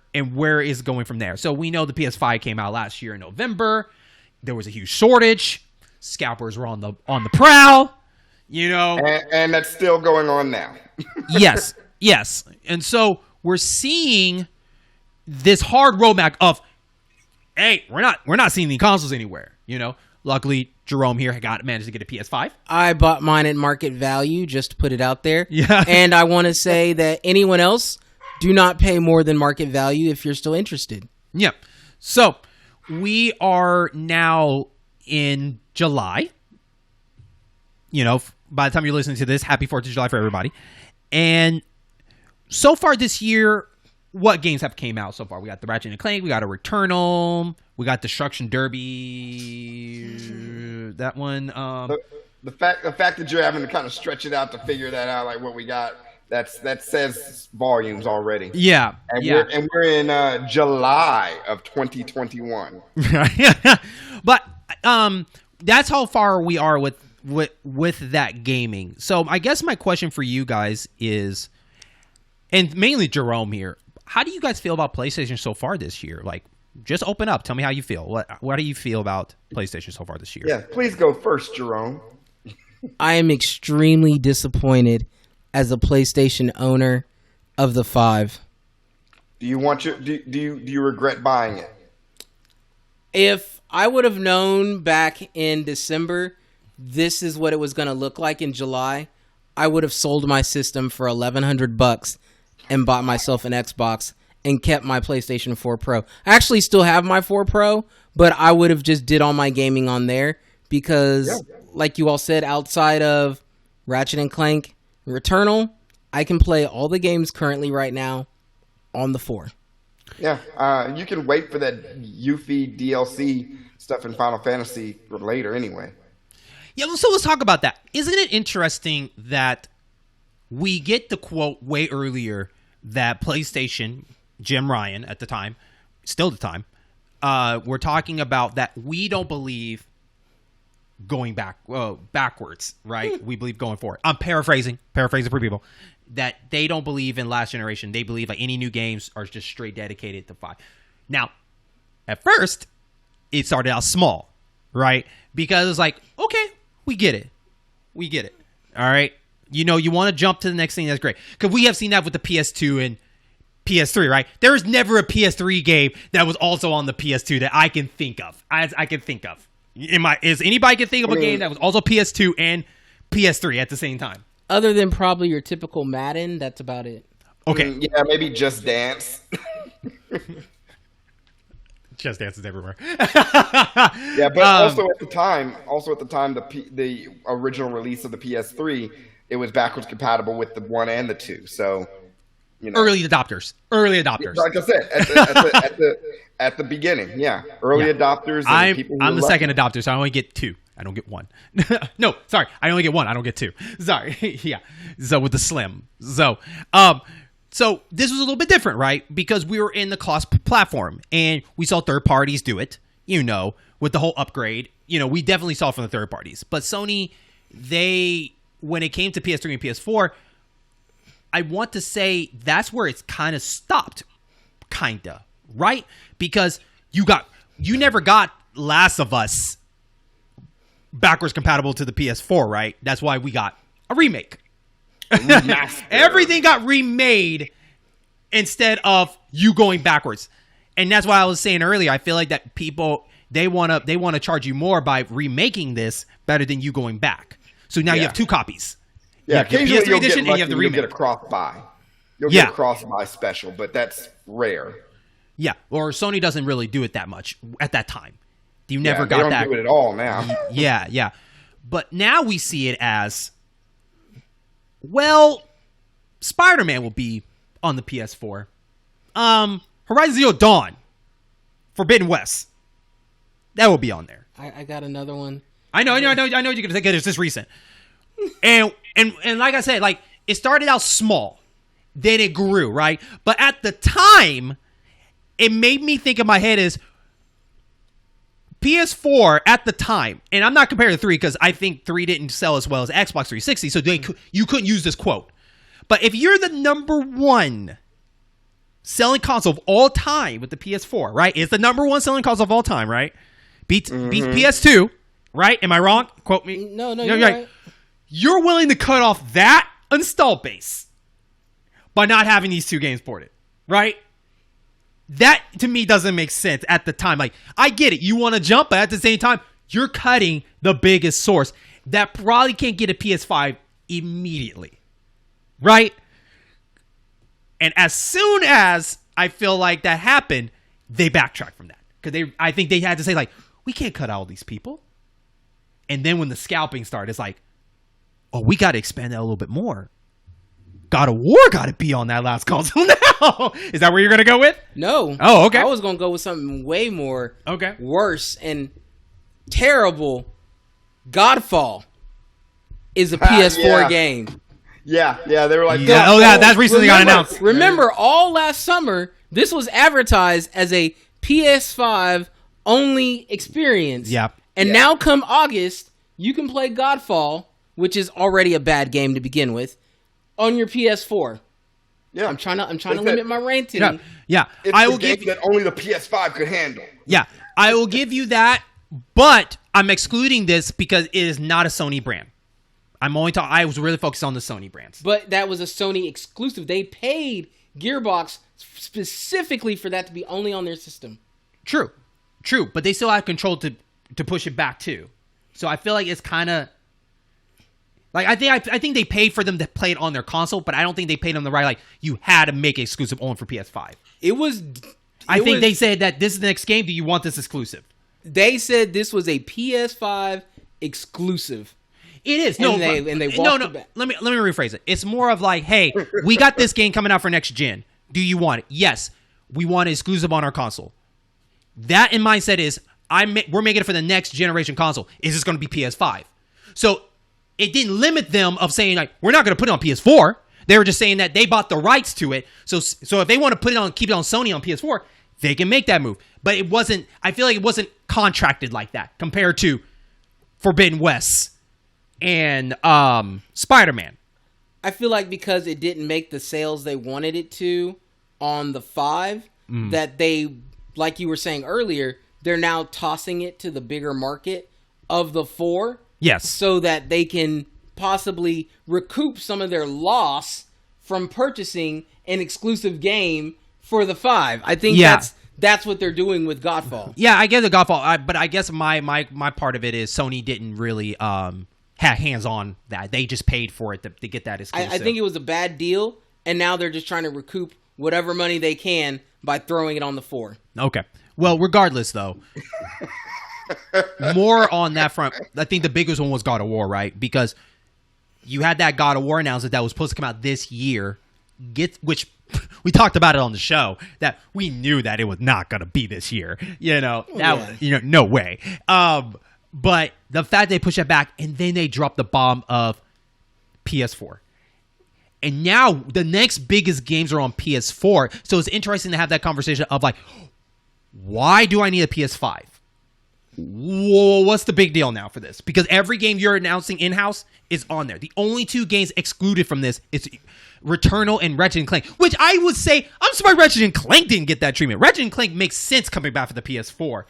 is going from there. So we know the PS5 came out last year in November. There was a huge shortage. Scalpers were on the prowl. And that's still going on now. yes. And so we're seeing this hard roadmap of, hey, we're not seeing the consoles anywhere. Luckily, Jerome here managed to get a PS5. I bought mine at market value, just to put it out there. Yeah. And I want to say that anyone else, do not pay more than market value if you're still interested. Yeah. So we are now in July. By the time you're listening to this, happy 4th of July for everybody. And so far this year, what games have came out so far? We got the Ratchet & Clank, we got a Returnal, we got Destruction Derby, that one. The fact that you're having to kind of stretch it out to figure that out, like what we got, that says volumes already. Yeah, we're in July of 2021. But that's how far we are with that gaming. So I guess my question for you guys is, and mainly Jerome here, how do you guys feel about PlayStation so far this year? Like, just open up. Tell me how you feel. What do you feel about PlayStation so far this year? Yeah, please go first, Jerome. I am extremely disappointed as a PlayStation owner of the 5. Do you regret buying it? If I would have known back in December this is what it was going to look like in July, I would have sold my system for $1,100 and bought myself an Xbox and kept my PlayStation 4 Pro. I actually still have my 4 Pro, but I would have just did all my gaming on there because, like you all said, outside of Ratchet & Clank, Returnal, I can play all the games currently right now on the 4. Yeah, you can wait for that Yuffie DLC stuff in Final Fantasy for later anyway. Yeah, so let's talk about that. Isn't it interesting that we get the quote way earlier that PlayStation, Jim Ryan at the time, still the time, we're talking about that we don't believe going backwards, right? We believe going forward. I'm paraphrasing for people, that they don't believe in last generation. They believe like any new games are just straight dedicated to 5. Now, at first, it started out small, right? Because it's like, okay, we get it. All right. You want to jump to the next thing. That's great. Because we have seen that with the PS2 and PS3, right? There was never a PS3 game that was also on the PS2 that I can think of. Is anybody can think of a game that was also PS2 and PS3 at the same time? Other than probably your typical Madden, that's about it. Okay. Yeah, maybe Just Dance. Just Dance is everywhere. Yeah, but also at the time, the original release of the PS3, it was backwards compatible with the 1 and the 2. So, you know, early adopters. Like I said, at the beginning, yeah, early adopters. And people I'm the second adopter, so I only get 2. I don't get 1. No, sorry, I only get 1. I don't get 2. Sorry, yeah. So with the Slim, so this was a little bit different, right? Because we were in the cross platform, and we saw third parties do it. You know, with the whole upgrade, you know, we definitely saw it from the third parties. But Sony, when it came to PS3 and PS4, I want to say that's where it's kind of stopped, kinda, right? Because you never got Last of Us backwards compatible to the PS4, right? That's why we got a remake. Everything got remade instead of you going backwards. And that's why I was saying earlier, I feel like that people they want to charge you more by remaking this better than you going back. So now you have 2 copies. Yeah, occasionally PS3 edition and you have the remake. You'll get a cross-buy. You'll get a cross-buy special, but that's rare. Yeah, or Sony doesn't really do it that much at that time. You never got they don't that. do it at all now. Yeah. But now we see it as, well, Spider-Man will be on the PS4. Horizon Zero Dawn, Forbidden West, that will be on there. I got another one. I know you're gonna say it's just recent. And like I said, like it started out small, then it grew, right? But at the time, it made me think in my head is PS4 at the time, and I'm not comparing to 3 because I think 3 didn't sell as well as Xbox 360, so you couldn't use this quote. But if you're the number 1 selling console of all time with the PS4, right? It's the number 1 selling console of all time, right? Beats PS2, right? Am I wrong? Quote me. No, you're right. You're willing to cut off that install base by not having these 2 games ported, right? That, to me, doesn't make sense at the time. Like, I get it. You want to jump, but at the same time, you're cutting the biggest source that probably can't get a PS5 immediately, right? And as soon as I feel like that happened, they backtracked from that. Because I think they had to say, like, we can't cut out all these people. And then when the scalping started, it's like, oh, we got to expand that a little bit more. God of War got to be on that last console now. Is that where you're going to go with? No. Oh, okay. I was going to go with something way more worse and terrible. Godfall is a PS4 game. Yeah, they were like, that recently got announced. Remember, all last summer, this was advertised as a PS5 only experience. Yeah. And now come August, you can play Godfall, which is already a bad game to begin with, on your PS4. Yeah. I'm trying to limit my ranting. Yeah. It's I will give that only the PS5 could handle. Yeah. I will give you that, but I'm excluding this because it is not a Sony brand. I was really focused on the Sony brands. But that was a Sony exclusive. They paid Gearbox specifically for that to be only on their system. True. But they still have control to push it back too. So I feel like it's kind of like I think they paid for them to play it on their console, but I don't think they paid them the right. Like you had to make it exclusive only for PS5. I think they said that this is the next game. Do you want this exclusive? They said this was a PS5 exclusive. It is. And they walked it back. Let me rephrase it. It's more of like, hey, we got this game coming out for next gen. Do you want it? Yes, we want it exclusive on our console. That in mindset is we're making it for the next generation console. Is this going to be PS5? So it didn't limit them of saying like we're not going to put it on PS4. They were just saying that they bought the rights to it. So if they want to keep it on Sony on PS4, they can make that move. But it wasn't. I feel like it wasn't contracted like that compared to Forbidden West and Spider-Man. I feel like because it didn't make the sales they wanted it to on the 5, that they, like you were saying earlier, they're now tossing it to the bigger market of the 4. Yes. So that they can possibly recoup some of their loss from purchasing an exclusive game for the 5. I think that's what they're doing with Godfall. Yeah, I get the Godfall, but I guess my part of it is Sony didn't really had hands on that. They just paid for it to get that exclusive. I think it was a bad deal, and now they're just trying to recoup whatever money they can by throwing it on the 4. Okay. Well, regardless, though, more on that front, I think the biggest one was God of War, right? Because you had that God of War announcement that was supposed to come out this year, which we talked about it on the show, that we knew that it was not going to be this year. No way. But the fact they pushed it back, and then they dropped the bomb of PS4. And now the next biggest games are on PS4. So it's interesting to have that conversation of like, why do I need a PS5? Whoa, what's the big deal now for this? Because every game you're announcing in-house is on there. The only 2 games excluded from this is Returnal and Ratchet & Clank, which I would say, I'm surprised Ratchet & Clank didn't get that treatment. Ratchet & Clank makes sense coming back for the PS4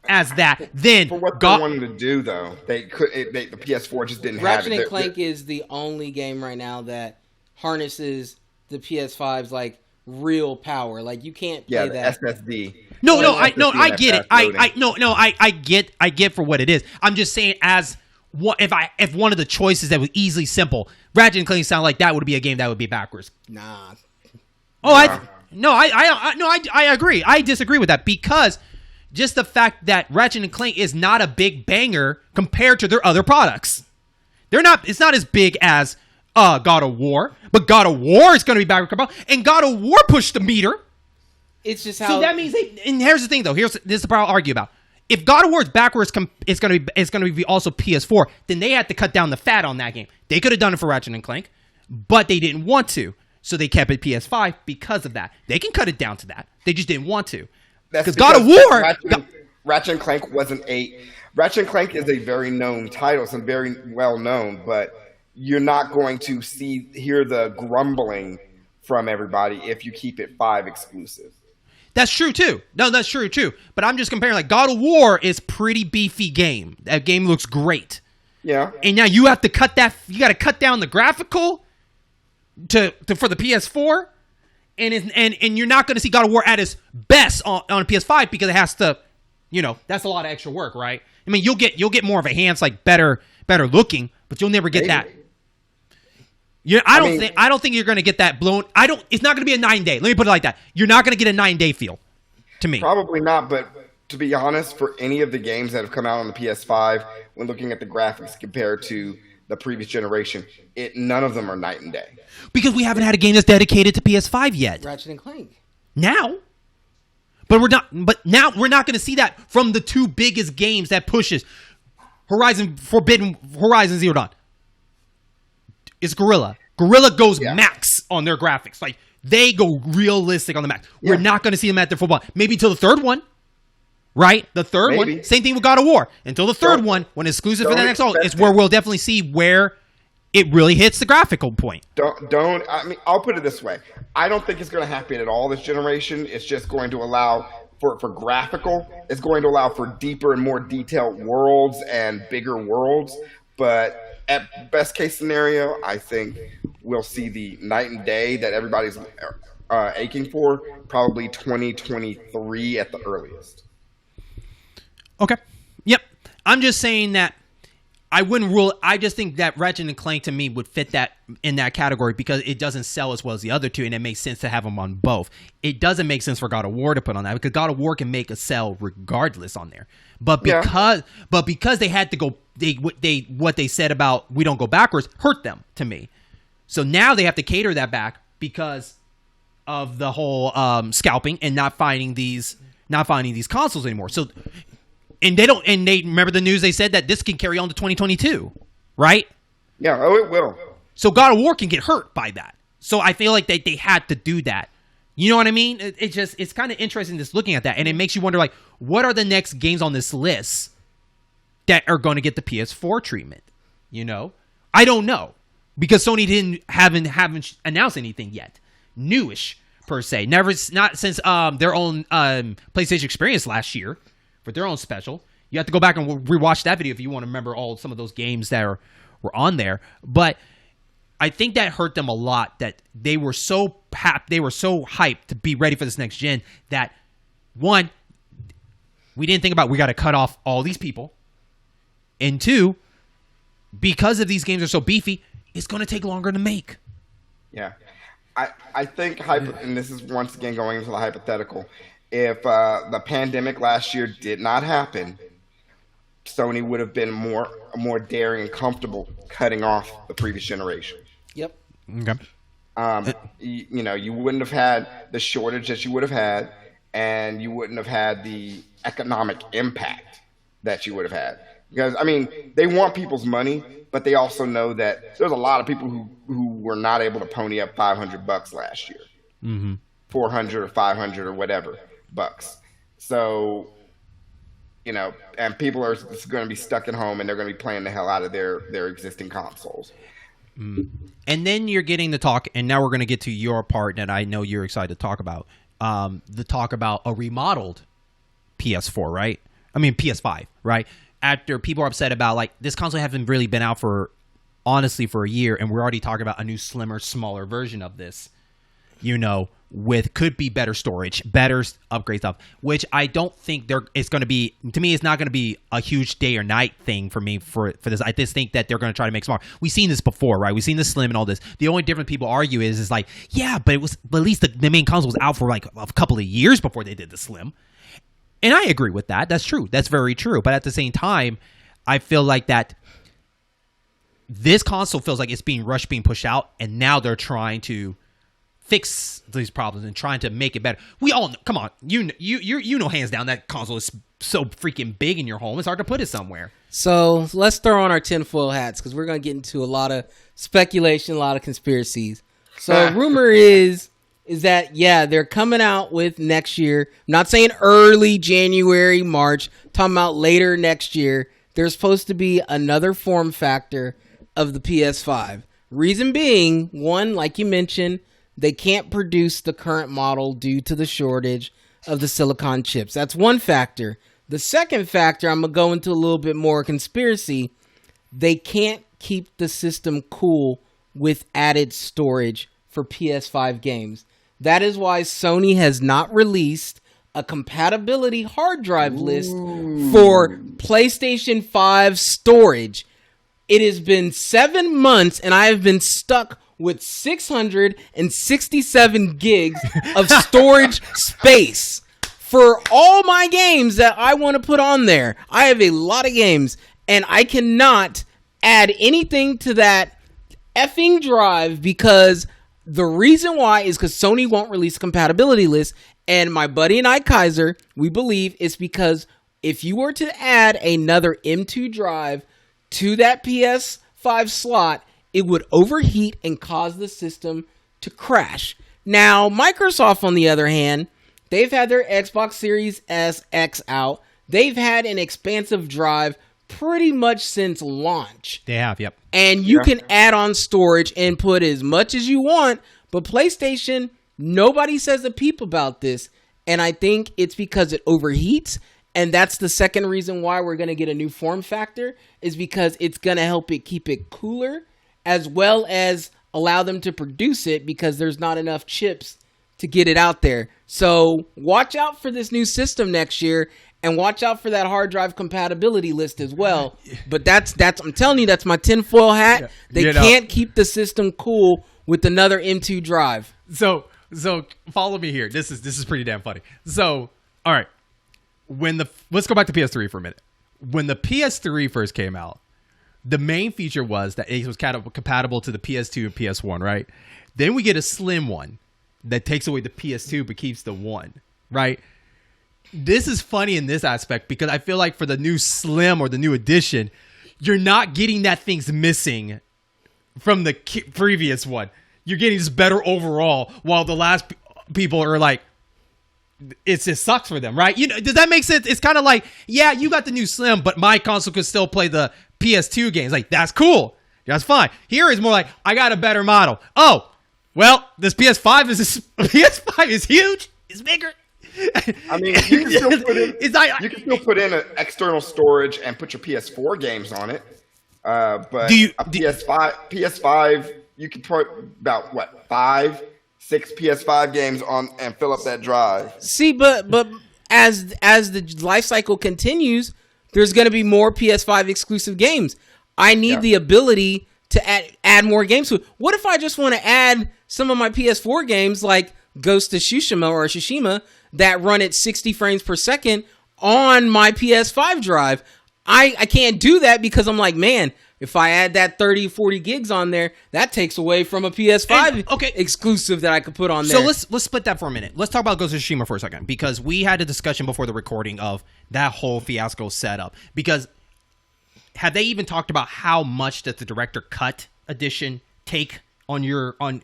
as that. Then for what they wanted to do, though, the PS4 just didn't have it. Ratchet & Clank is the only game right now that harnesses the PS5's like real power. Like you can't play that SSD. I get it. I get for what it is. I'm just saying, as what if one of the choices that was easily simple, Ratchet and Clank sound like that would be a game that would be backwards. Nah. Oh, I agree. I disagree with that, because just the fact that Ratchet and Clank is not a big banger compared to their other products. It's not as big as God of War, but God of War is going to be backward compatible, and God of War pushed the meter. It's just how. So that means and here's the thing, though. This is the part I'll argue about. If God of War is backwards, it's going to be also PS4. Then they had to cut down the fat on that game. They could have done it for Ratchet and Clank, but they didn't want to, so they kept it PS5 because of that. They can cut it down to that. They just didn't want to. Because God of War, Ratchet and Clank wasn't Ratchet and Clank is a very known title, it's very well known, but you're not going to hear the grumbling from everybody if you keep it 5 exclusive. That's true too. No, that's true too. But I'm just comparing, like, God of War is pretty beefy game. That game looks great. Yeah. And now you have to cut that. You got to cut down the graphical for the PS4, and you're not going to see God of War at its best on PS5 because it has to. That's a lot of extra work, right? I mean, you'll get more of a hands like better looking, but you'll never get that. I don't think you're going to get that blown. It's not going to be a 9-day. Let me put it like that. You're not going to get a 9-day feel, to me. Probably not, but to be honest, for any of the games that have come out on the PS5, when looking at the graphics compared to the previous generation, none of them are night and day. Because we haven't had a game that's dedicated to PS5 yet. Ratchet and Clank. Now. But we're not. But now we're not going to see that from the 2 biggest games that pushes Horizon Zero Dawn. It's Guerrilla. Guerrilla goes max on their graphics. Like, they go realistic on the max. Yeah. We're not going to see them at their full bond. Maybe until the 3rd one. Right? The 3rd one. Same thing with God of War. Until the 3rd one, when it's exclusive for the next one, is where we'll definitely see where it really hits the graphical point. I'll put it this way. I don't think it's going to happen at all this generation. It's just going to allow for graphical. It's going to allow for deeper and more detailed worlds and bigger worlds. But at best case scenario, I think we'll see the night and day that everybody's aching for, probably 2023 at the earliest. Okay. Yep. I'm just saying that I wouldn't rule. I just think that Ratchet and Clank to me would fit that in that category because it doesn't sell as well as the other 2, and it makes sense to have them on both. It doesn't make sense for God of War to put on that because God of War can make a sell regardless on there. But because they had to go, what they said about we don't go backwards hurt them to me. So now they have to cater that back because of the whole scalping and not finding these consoles anymore. So. And they remember the news they said that this can carry on to 2022, right? Yeah, it will. So God of War can get hurt by that. So I feel like they had to do that. You know what I mean? It's kind of interesting just looking at that. And it makes you wonder, like, what are the next games on this list that are going to get the PS4 treatment? I don't know. Because Sony haven't announced anything yet. Newish, per se. Not since their own PlayStation Experience last year. For their own special. You have to go back and rewatch that video if you want to remember some of those games that were on there. But I think that hurt them a lot that they were so hyped to be ready for this next gen that, one, we didn't think about we got to cut off all these people. And 2, because of these games are so beefy, it's going to take longer to make. Yeah. I think, and this is once again going into the hypothetical, if the pandemic last year did not happen, Sony would have been more daring and comfortable cutting off the previous generation. Yep. Okay. You wouldn't have had the shortage that you would have had, and you wouldn't have had the economic impact that you would have had. Because, I mean, they want people's money, but they also know that there's a lot of people who were not able to pony up $500 last year, mm-hmm. 400 or 500 or whatever bucks. So, and people are going to be stuck at home, and they're going to be playing the hell out of their existing consoles. Mm. And then you're getting the talk, and now we're going to get to your part that I know you're excited to talk about. The talk about a remodeled PS4, right? I mean PS5, right? After people are upset about like this console hasn't really been out for a year, and we're already talking about a new slimmer, smaller version of this, with could be better storage, better upgrade stuff, which I don't think it's going to be. To me, it's not going to be a huge day or night thing for me for this. I just think that they're going to try to make smaller. We've seen this before, right? We've seen the slim and all this. The only difference people argue is like, yeah, but at least the main console was out for like a couple of years before they did the slim. And I agree with that. That's true. That's very true. But at the same time, I feel like that this console feels like it's being rushed, being pushed out, and now they're trying to fix these problems and trying to make it better. We all know, come on, you know hands down that console is so freaking big in your home. It's hard to put it somewhere. So let's throw on our tinfoil hats because we're going to get into a lot of speculation, a lot of conspiracies. So rumor is that, yeah, they're coming out with next year. I'm not saying early January, March. Talking about later next year. There's supposed to be another form factor of the PS5. Reason being, one, like you mentioned, they can't produce the current model due to the shortage of the silicon chips. That's one factor. The second factor, I'm going to go into a little bit more conspiracy. They can't keep the system cool with added storage for PS5 games. That is why Sony has not released a compatibility hard drive list for PlayStation 5 storage. It has been 7 months, and I have been stuck with 667 gigs of storage space for all my games that I want to put on there. I have a lot of games, and I cannot add anything to that effing drive because the reason why is because Sony won't release a compatibility list, and my buddy and I, Kaiser, we believe it's because if you were to add another M2 drive to that PS5 slot, it would overheat and cause the system to crash. Now, Microsoft, on the other hand, they've had their Xbox Series S X out. They've had an expansive drive pretty much since launch. They have, yep. And you can add on storage and put as much as you want, but PlayStation, nobody says a peep about this, and I think it's because it overheats, and that's the second reason why we're going to get a new form factor, is because it's going to help it keep it cooler, as well as allow them to produce it, because there's not enough chips to get it out there. So watch out for this new system next year, and watch out for that hard drive compatibility list as well. But that's I'm telling you, that's my tinfoil hat. Yeah. They can't keep the system cool with another M2 drive. So follow me here. This is pretty damn funny. So, all right. Let's go back to PS3 for a minute. When the PS3 first came out, the main feature was that it was compatible to the PS2 and PS1, right? Then we get a slim one that takes away the PS2 but keeps the one, right? This is funny in this aspect because I feel like for the new Slim or the new edition, you're not getting that thing's missing from the previous one. You're getting just better overall, while the last people are like, it just sucks for them, right? Does that make sense? It's kind of like, yeah, you got the new Slim, but my console could still play the PS2 games. Like, that's cool. That's fine. Here is more like, I got a better model. Oh, well, this PS5 is huge. It's bigger. I mean, you can still put in an external storage and put your PS4 games on it. But PS5, you can put about 5, 6 PS5 games on and fill up that drive. See, but as the life cycle continues, there's going to be more PS5 exclusive games. I need the ability to add more games to it. What if I just want to add some of my PS4 games like Ghost of Tsushima that run at 60 frames per second on my PS5 drive? I can't do that because I'm like, man, if I add that 30, 40 gigs on there, that takes away from a PS5 exclusive that I could put on there. So let's split that for a minute. Let's talk about Ghost of Tsushima for a second, because we had a discussion before the recording of that whole fiasco setup. Because have they even talked about how much does the director cut edition take on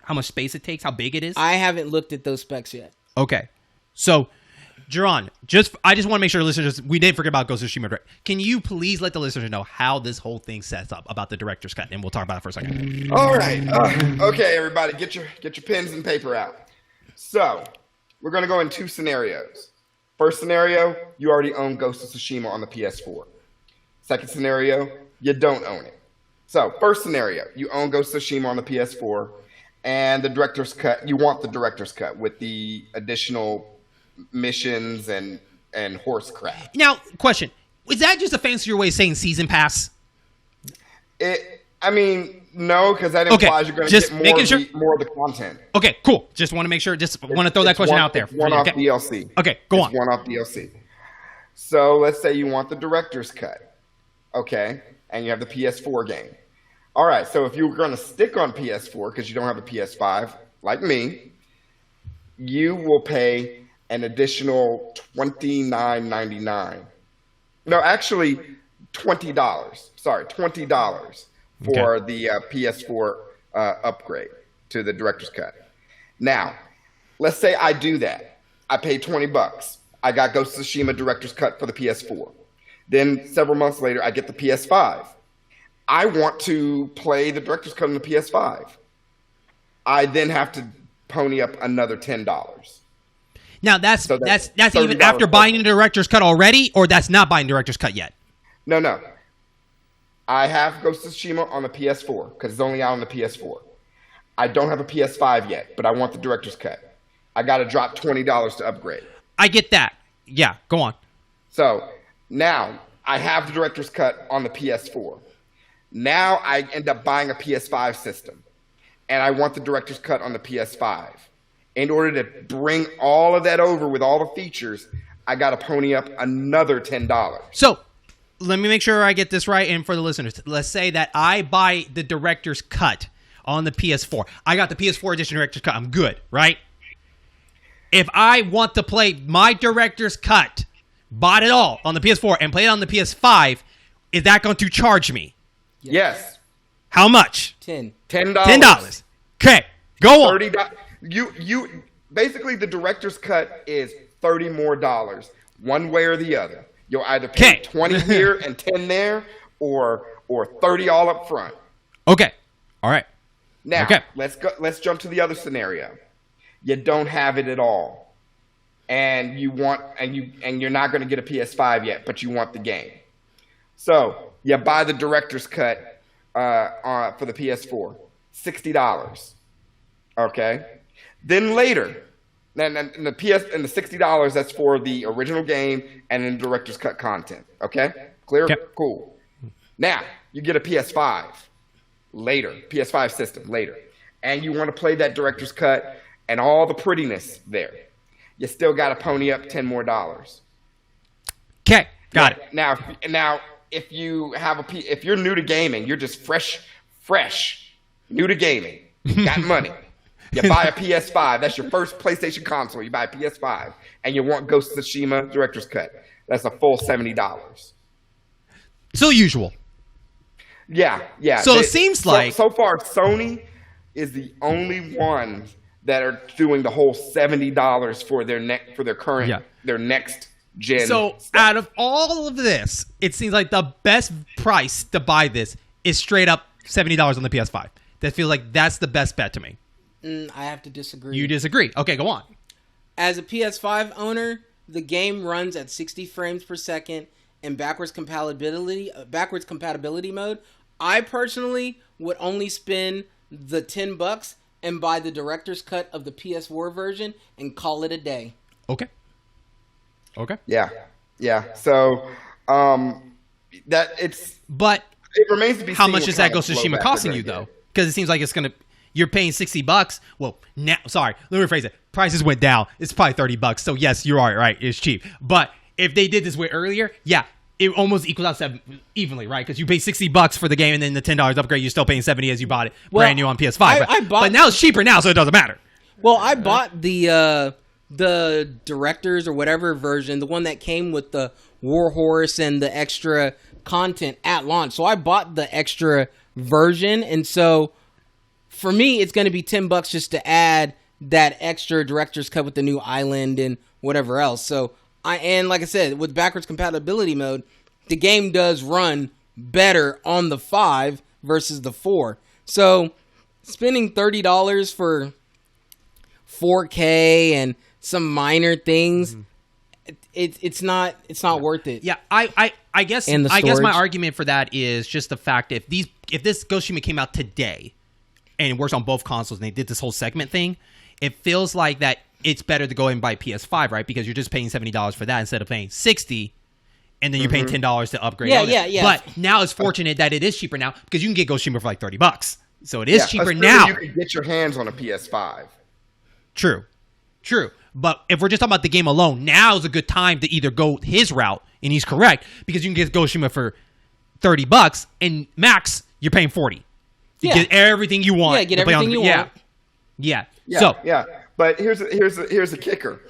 how much space it takes, how big it is? I haven't looked at those specs yet. Okay. So, Jaron, I just want to make sure listeners, we didn't forget about Ghost of Tsushima. Can you please let the listeners know how this whole thing sets up about the director's cut, and we'll talk about it for a second. All right. Okay, everybody, get your pens and paper out. So, we're going to go in two scenarios. First scenario, you already own Ghost of Tsushima on the PS4. Second scenario, you don't own it. So, first scenario, you own Ghost of Tsushima on the PS4, and the director's cut, you want the director's cut with the additional missions and horse crap. Now, question: is that just a fancier way of saying season pass? No, because that implies you're going to get more of the content. Okay, cool. Just want to make sure. Just want to throw that question out there. One-off DLC. Okay, go on. One-off DLC. So let's say you want the director's cut. Okay, and you have the PS4 game. All right, so if you're going to stick on PS4 because you don't have a PS5, like me, you will pay an additional $29.99. No, actually, $20. Sorry, $20 for the PS4 upgrade to the director's cut. Now, let's say I do that. I pay $20. I got Ghost of Tsushima director's cut for the PS4. Then several months later, I get the PS5. I want to play the director's cut on the PS5. I then have to pony up another $10. Now that's even after buying the director's cut already, or that's not buying director's cut yet? No. I have Ghost of Tsushima on the PS4 because it's only out on the PS4. I don't have a PS5 yet, but I want the director's cut. I got to drop $20 to upgrade. I get that. Yeah, go on. So now I have the director's cut on the PS4. Now I end up buying a PS5 system, and I want the director's cut on the PS5. In order to bring all of that over with all the features, I got to pony up another $10. So let me make sure I get this right. And for the listeners, let's say that I buy the director's cut on the PS4. I got the PS4 edition director's cut. I'm good, right? If I want to play my director's cut, bought it all on the PS4 and play it on the PS5, is that going to charge me? Yes. How much? $10. Okay, go on. $30. You basically, the director's cut is $30 more, one way or the other. You'll either pay 20 here and 10 there, or 30 all up front. Okay. All right. Now, let's jump to the other scenario. You don't have it at all. And you're not going to get a PS5 yet, but you want the game. So, you buy the director's cut for the PS4. $60. Okay? Then later, and the $60, that's for the original game and then director's cut content. Okay? Clear? Okay. Cool. Now, you get a PS5 later, PS5 system later, and you want to play that director's cut and all the prettiness there. You still got to pony up $10 more. Okay, got it. Now, if you're new to gaming, you're just fresh, new to gaming, got money. You buy a PS5. That's your first PlayStation console. You buy a PS5, and you want Ghost of Tsushima director's cut. That's a full $70. So usual. Yeah. So it seems like so far Sony is the only one that are doing the whole $70 for their next gen. So out of all of this, it seems like the best price to buy this is straight up $70 on the PS5. That feels like that's the best bet to me. I have to disagree. You disagree? Okay, go on. As a PS5 owner, the game runs at 60 frames per second in backwards compatibility mode. I personally would only spend the $10 and buy the director's cut of the PS4 version and call it a day. Okay. Yeah. So that it's. But it remains to be how seen much what is that kind of Ghost of Tsushima flowback costing they're you gonna though? get. Because it seems like it's gonna. You're paying $60. Well, now, sorry, let me rephrase it. Prices went down. It's probably $30. So yes, you're right. It's cheap. But if they did this way earlier, yeah, it almost equals out evenly, right? Because you pay $60 for the game, and then the $10 upgrade, you're still paying $70 as you bought it brand new on PS5. But now it's cheaper now, so it doesn't matter. Well, I bought the directors or whatever version, the one that came with the Warhorse and the extra content at launch. So I bought the extra version, and so for me, it's going to be $10 just to add that extra director's cut with the new island and whatever else. So and like I said, with backwards compatibility mode, the game does run better on the 5 versus the 4. So spending $30 for 4K and some minor things, it's not worth it. Yeah, I guess my argument for that is just the fact if this Ghost of Tsushima came out today and it works on both consoles and they did this whole segment thing, it feels like that it's better to go and buy PS5, right? Because you're just paying $70 for that instead of paying $60, and then you're paying $10 to upgrade. Yeah. But now it's fortunate that it is cheaper now because you can get Ghost of Tsushima for like $30. So it is cheaper now. You can get your hands on a PS5. True. But if we're just talking about the game alone, now is a good time to either go his route, and he's correct, because you can get Ghost of Tsushima for $30, and max, you're paying $40. You get everything you want. Yeah, get everything you want. Yeah. But here's a kicker.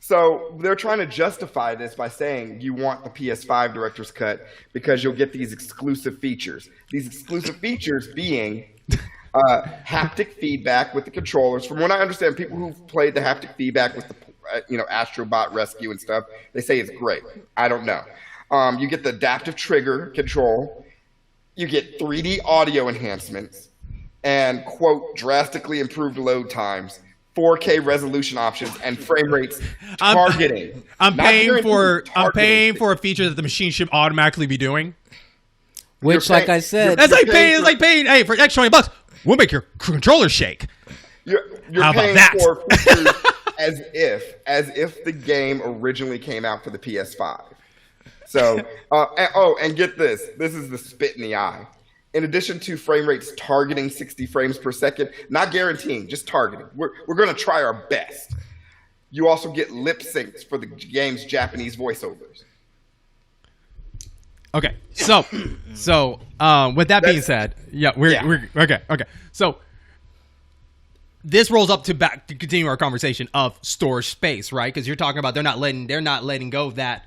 So they're trying to justify this by saying you want the PS5 director's cut because you'll get these exclusive features. These exclusive features being haptic feedback with the controllers. From what I understand, people who've played the haptic feedback with the Astrobot Rescue and stuff, they say it's great. I don't know. You get the adaptive trigger control. You get 3D audio enhancements and, quote, drastically improved load times, 4K resolution options, and frame rates targeting. I'm paying for a feature that the machine should automatically be doing. Which, like I said, that's like paying. Hey, for extra $20, we'll make your controller shake. You're How paying about that? for features as if the game originally came out for the PS5. So, and get this. This is the spit in the eye. In addition to frame rates targeting 60 frames per second, not guaranteeing, just targeting. We're going to try our best. You also get lip syncs for the game's Japanese voiceovers. Okay. So with that being said, we're okay. So this rolls up to continue our conversation of storage space, right? Because you're talking about they're not letting go of that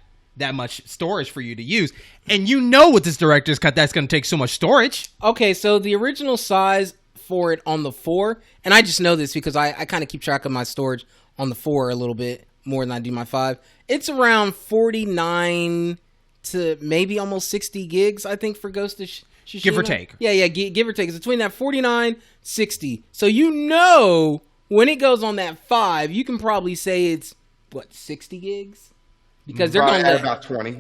much storage for you to use, and with this director's cut, that's going to take so much storage. Okay, so the original size for it on the 4, and I just know this because I kind of keep track of my storage on the 4 a little bit more than I do my 5. It's around 49 to maybe almost 60 gigs, I think, for Ghost of Tsushima. Give or take. Yeah, give or take. It's between that 49, 60. So when it goes on that 5, you can probably say it's, 60 gigs? Because they're going to let about 20,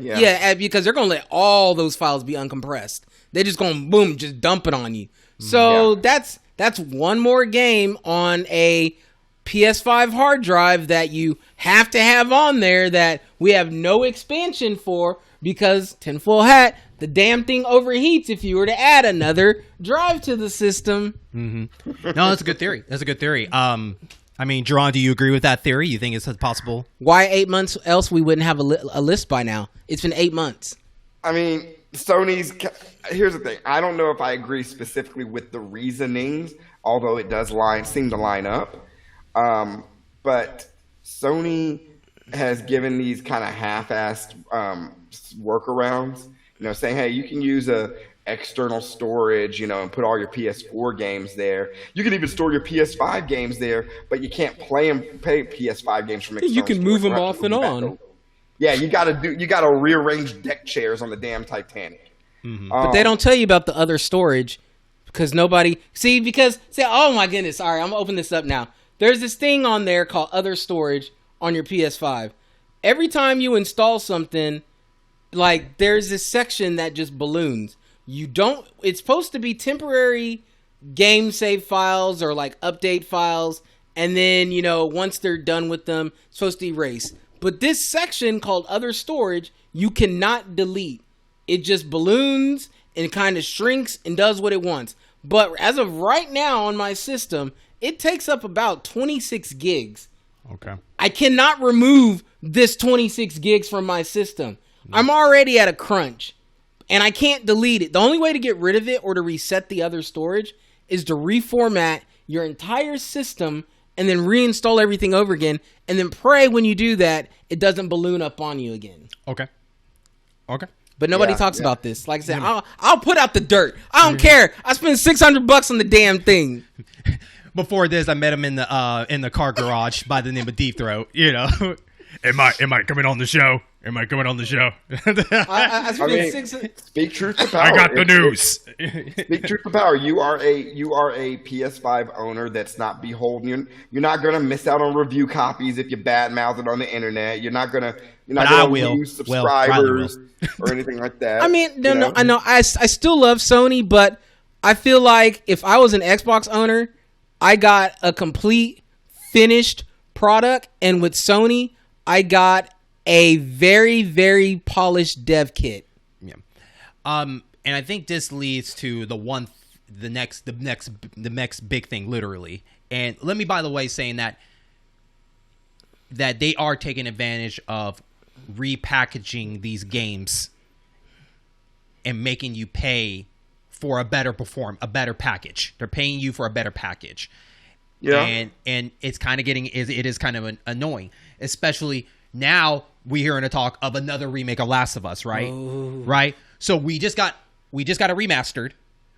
because they're going to let all those files be uncompressed. They're just going to just dump it on you. So that's one more game on a PS5 hard drive that you have to have on there that we have no expansion for because tinfoil hat, the damn thing overheats if you were to add another drive to the system. Mm-hmm. No, that's a good theory. I mean, Jaron, do you agree with that theory? You think it's possible? Why 8 months? Else we wouldn't have a list by now. It's been 8 months. I mean, here's the thing. I don't know if I agree specifically with the reasonings, although it does seem to line up. But Sony has given these kind of half-assed workarounds, saying, hey, you can use external storage, and put all your PS4 games there. You can even store your PS5 games there, but you can't play PS5 games from external You can move them storage. off and on. Yeah, you gotta rearrange deck chairs on the damn Titanic. Mm-hmm. But they don't tell you about the other storage because oh my goodness, all right, I'm gonna open this up now. There's this thing on there called other storage on your PS5. Every time you install something, there's this section that just balloons. It's supposed to be temporary game save files or update files, and then once they're done with them, it's supposed to erase. But this section called other storage, you cannot delete. it just balloons and kind of shrinks and does what it wants. But as of right now on my system, it takes up about 26 gigs. Okay. I cannot remove this 26 gigs from my system. I'm already at a crunch, and I can't delete it. The only way to get rid of it or to reset the other storage is to reformat your entire system and then reinstall everything over again, and then pray when you do that it doesn't balloon up on you again. Okay. But nobody talks about this. Like I said, I'll put out the dirt. I don't care. I spent $600 on the damn thing. Before this, I met him in the car garage by the name of Deep Throat. You know, am I coming on the show? Am I coming on the show? I spent speak truth to power. I got the news. Speak truth to power. You are a PS5 owner that's not beholden. You're not gonna miss out on review copies if you badmouth it on the internet. You're not gonna lose subscribers or anything like that. I mean, no, I know. I still love Sony, but I feel like if I was an Xbox owner, I got a complete finished product, and with Sony, I got a very, very polished dev kit. Yeah. And I think this leads to the next big thing, literally. And let me, by the way, saying that they are taking advantage of repackaging these games and making you pay for a better package. They're paying you for a better package. Yeah. And it's kind of it is kind of annoying, especially now we're hearing a talk of another remake of Last of Us, right? Oh. Right? So we just got it remastered,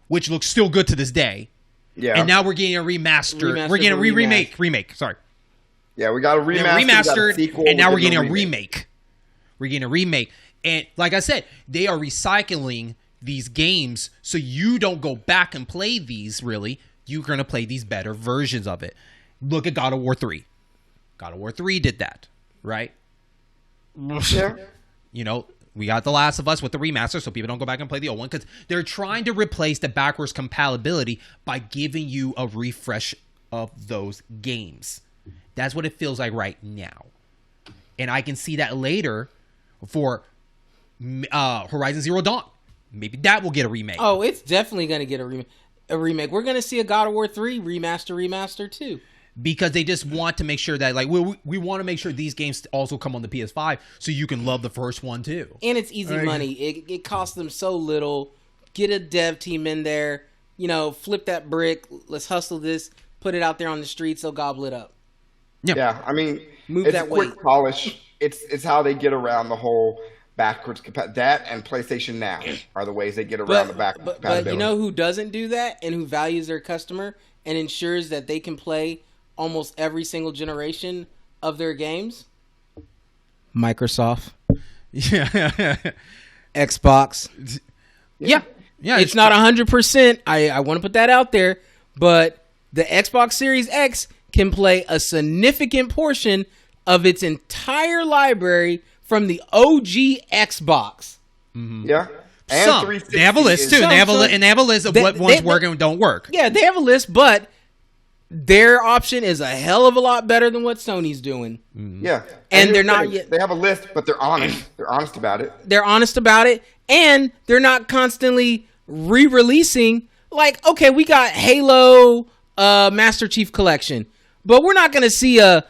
which looks still good to this day. Yeah. And now we're getting a remaster. We're getting a remake. Sorry. Yeah, we got a remastered, and now we're getting a remake. We're getting a remake. And like I said, they are recycling these games so you don't go back and play these, really. You're going to play these better versions of it. Look at God of War 3. God of War 3 did that, right? Yeah. You know, we got The Last of Us with the remaster so people don't go back and play the old one because they're trying to replace the backwards compatibility by giving you a refresh of those games. That's what it feels like right now. And I can see that later for Horizon Zero Dawn. Maybe that will get a remake. Oh, it's definitely going to get a remake. We're going to see a God of War 3 remaster too. Because they just want to make sure that, like, we want to make sure these games also come on the PS5 so you can love the first one too. And it's easy money. It costs them so little. Get a dev team in there. You know, flip that brick. Let's hustle this. Put it out there on the streets. They'll gobble it up. Yeah, I mean, it's a quick polish. It's how they get around the whole backwards compatibility. That and PlayStation Now are the ways they get around the backwards compatibility. But you know who doesn't do that and who values their customer and ensures that they can play almost every single generation of their games? Microsoft. Yeah. Xbox. Yeah. It's not 100%. I want to put that out there, but the Xbox Series X can play a significant portion of its entire library from the OG Xbox. Mm-hmm. Yeah. And some. They have a list too. They have a list of what ones work and don't work. Yeah, they have a list, but their option is a hell of a lot better than what Sony's doing. Mm-hmm. Yeah. And they're not yet. They have a list, but they're honest. They're honest about it. They're honest about it, and they're not constantly re-releasing. Like, okay, we got Halo Master Chief Collection, but we're not going to see a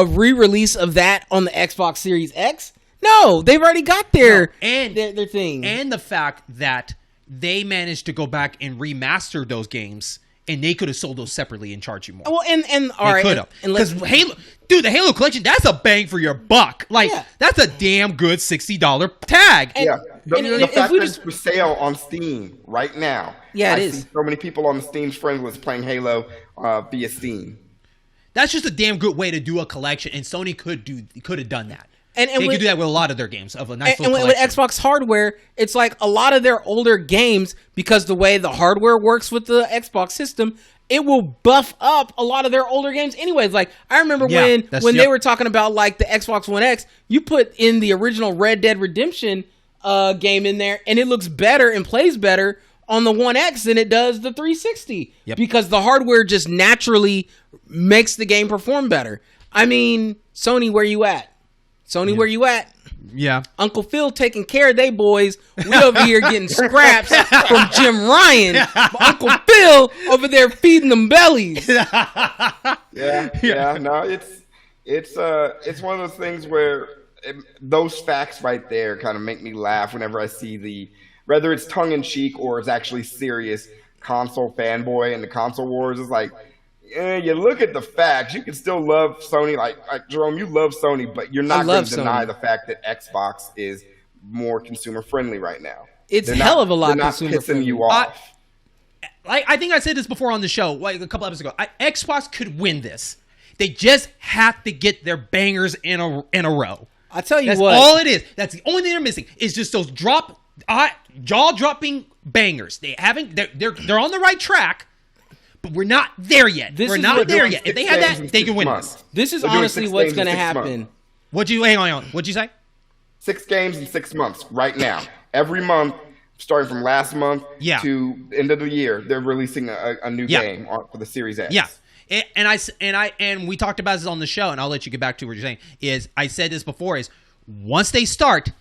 re-release of that on the Xbox Series X. No, they've already got their thing. And the fact that they managed to go back and remaster those games, and they could have sold those separately and charged you more. Well, and all right, could have, because Halo, dude, the Halo collection, that's a bang for your buck. Like that's a damn good $60 tag. The fact that it's for sale on Steam right now. Yeah, I see so many people on the Steam's friends list playing Halo via Steam. That's just a damn good way to do a collection, and Sony could have done that. And they could do that with a lot of their games of a nice little collection. And with Xbox hardware, it's like a lot of their older games, because the way the hardware works with the Xbox system, it will buff up a lot of their older games anyways. Like, I remember when they were talking about, like, the Xbox One X, you put in the original Red Dead Redemption game in there, and it looks better and plays better on the One X than it does the 360. Yep. Because the hardware just naturally makes the game perform better. I mean, Sony, where you at? Sony, where you at? Yeah. Uncle Phil taking care of they boys. We over here getting scraps from Jim Ryan. But Uncle Phil over there feeding them bellies. Yeah. No, it's one of those things where those facts right there kind of make me laugh whenever I see whether it's tongue in cheek or it's actually serious console fanboy and the console wars. Is like, you look at the facts, you can still love Sony. Like Jerome, you love Sony, but you're not going to deny the fact that Xbox is more consumer friendly right now. It's hell of a lot consumer friendly. You off. I think I said this before on the show, like a couple episodes ago. Xbox could win this. They just have to get their bangers in a row. I tell you That's what. all it is. That's the only thing they're missing is just those jaw-dropping bangers. They're on the right track, but we're not there yet. We're not there yet. If they had that, they can win this. This is honestly what's going to happen. Hang on. What'd you say? 6 games in 6 months right now. Every month, starting from last month to the end of the year, they're releasing a new game for the Series X. Yeah. And we talked about this on the show, and I'll let you get back to what you're saying. Is I said this before, is once they start,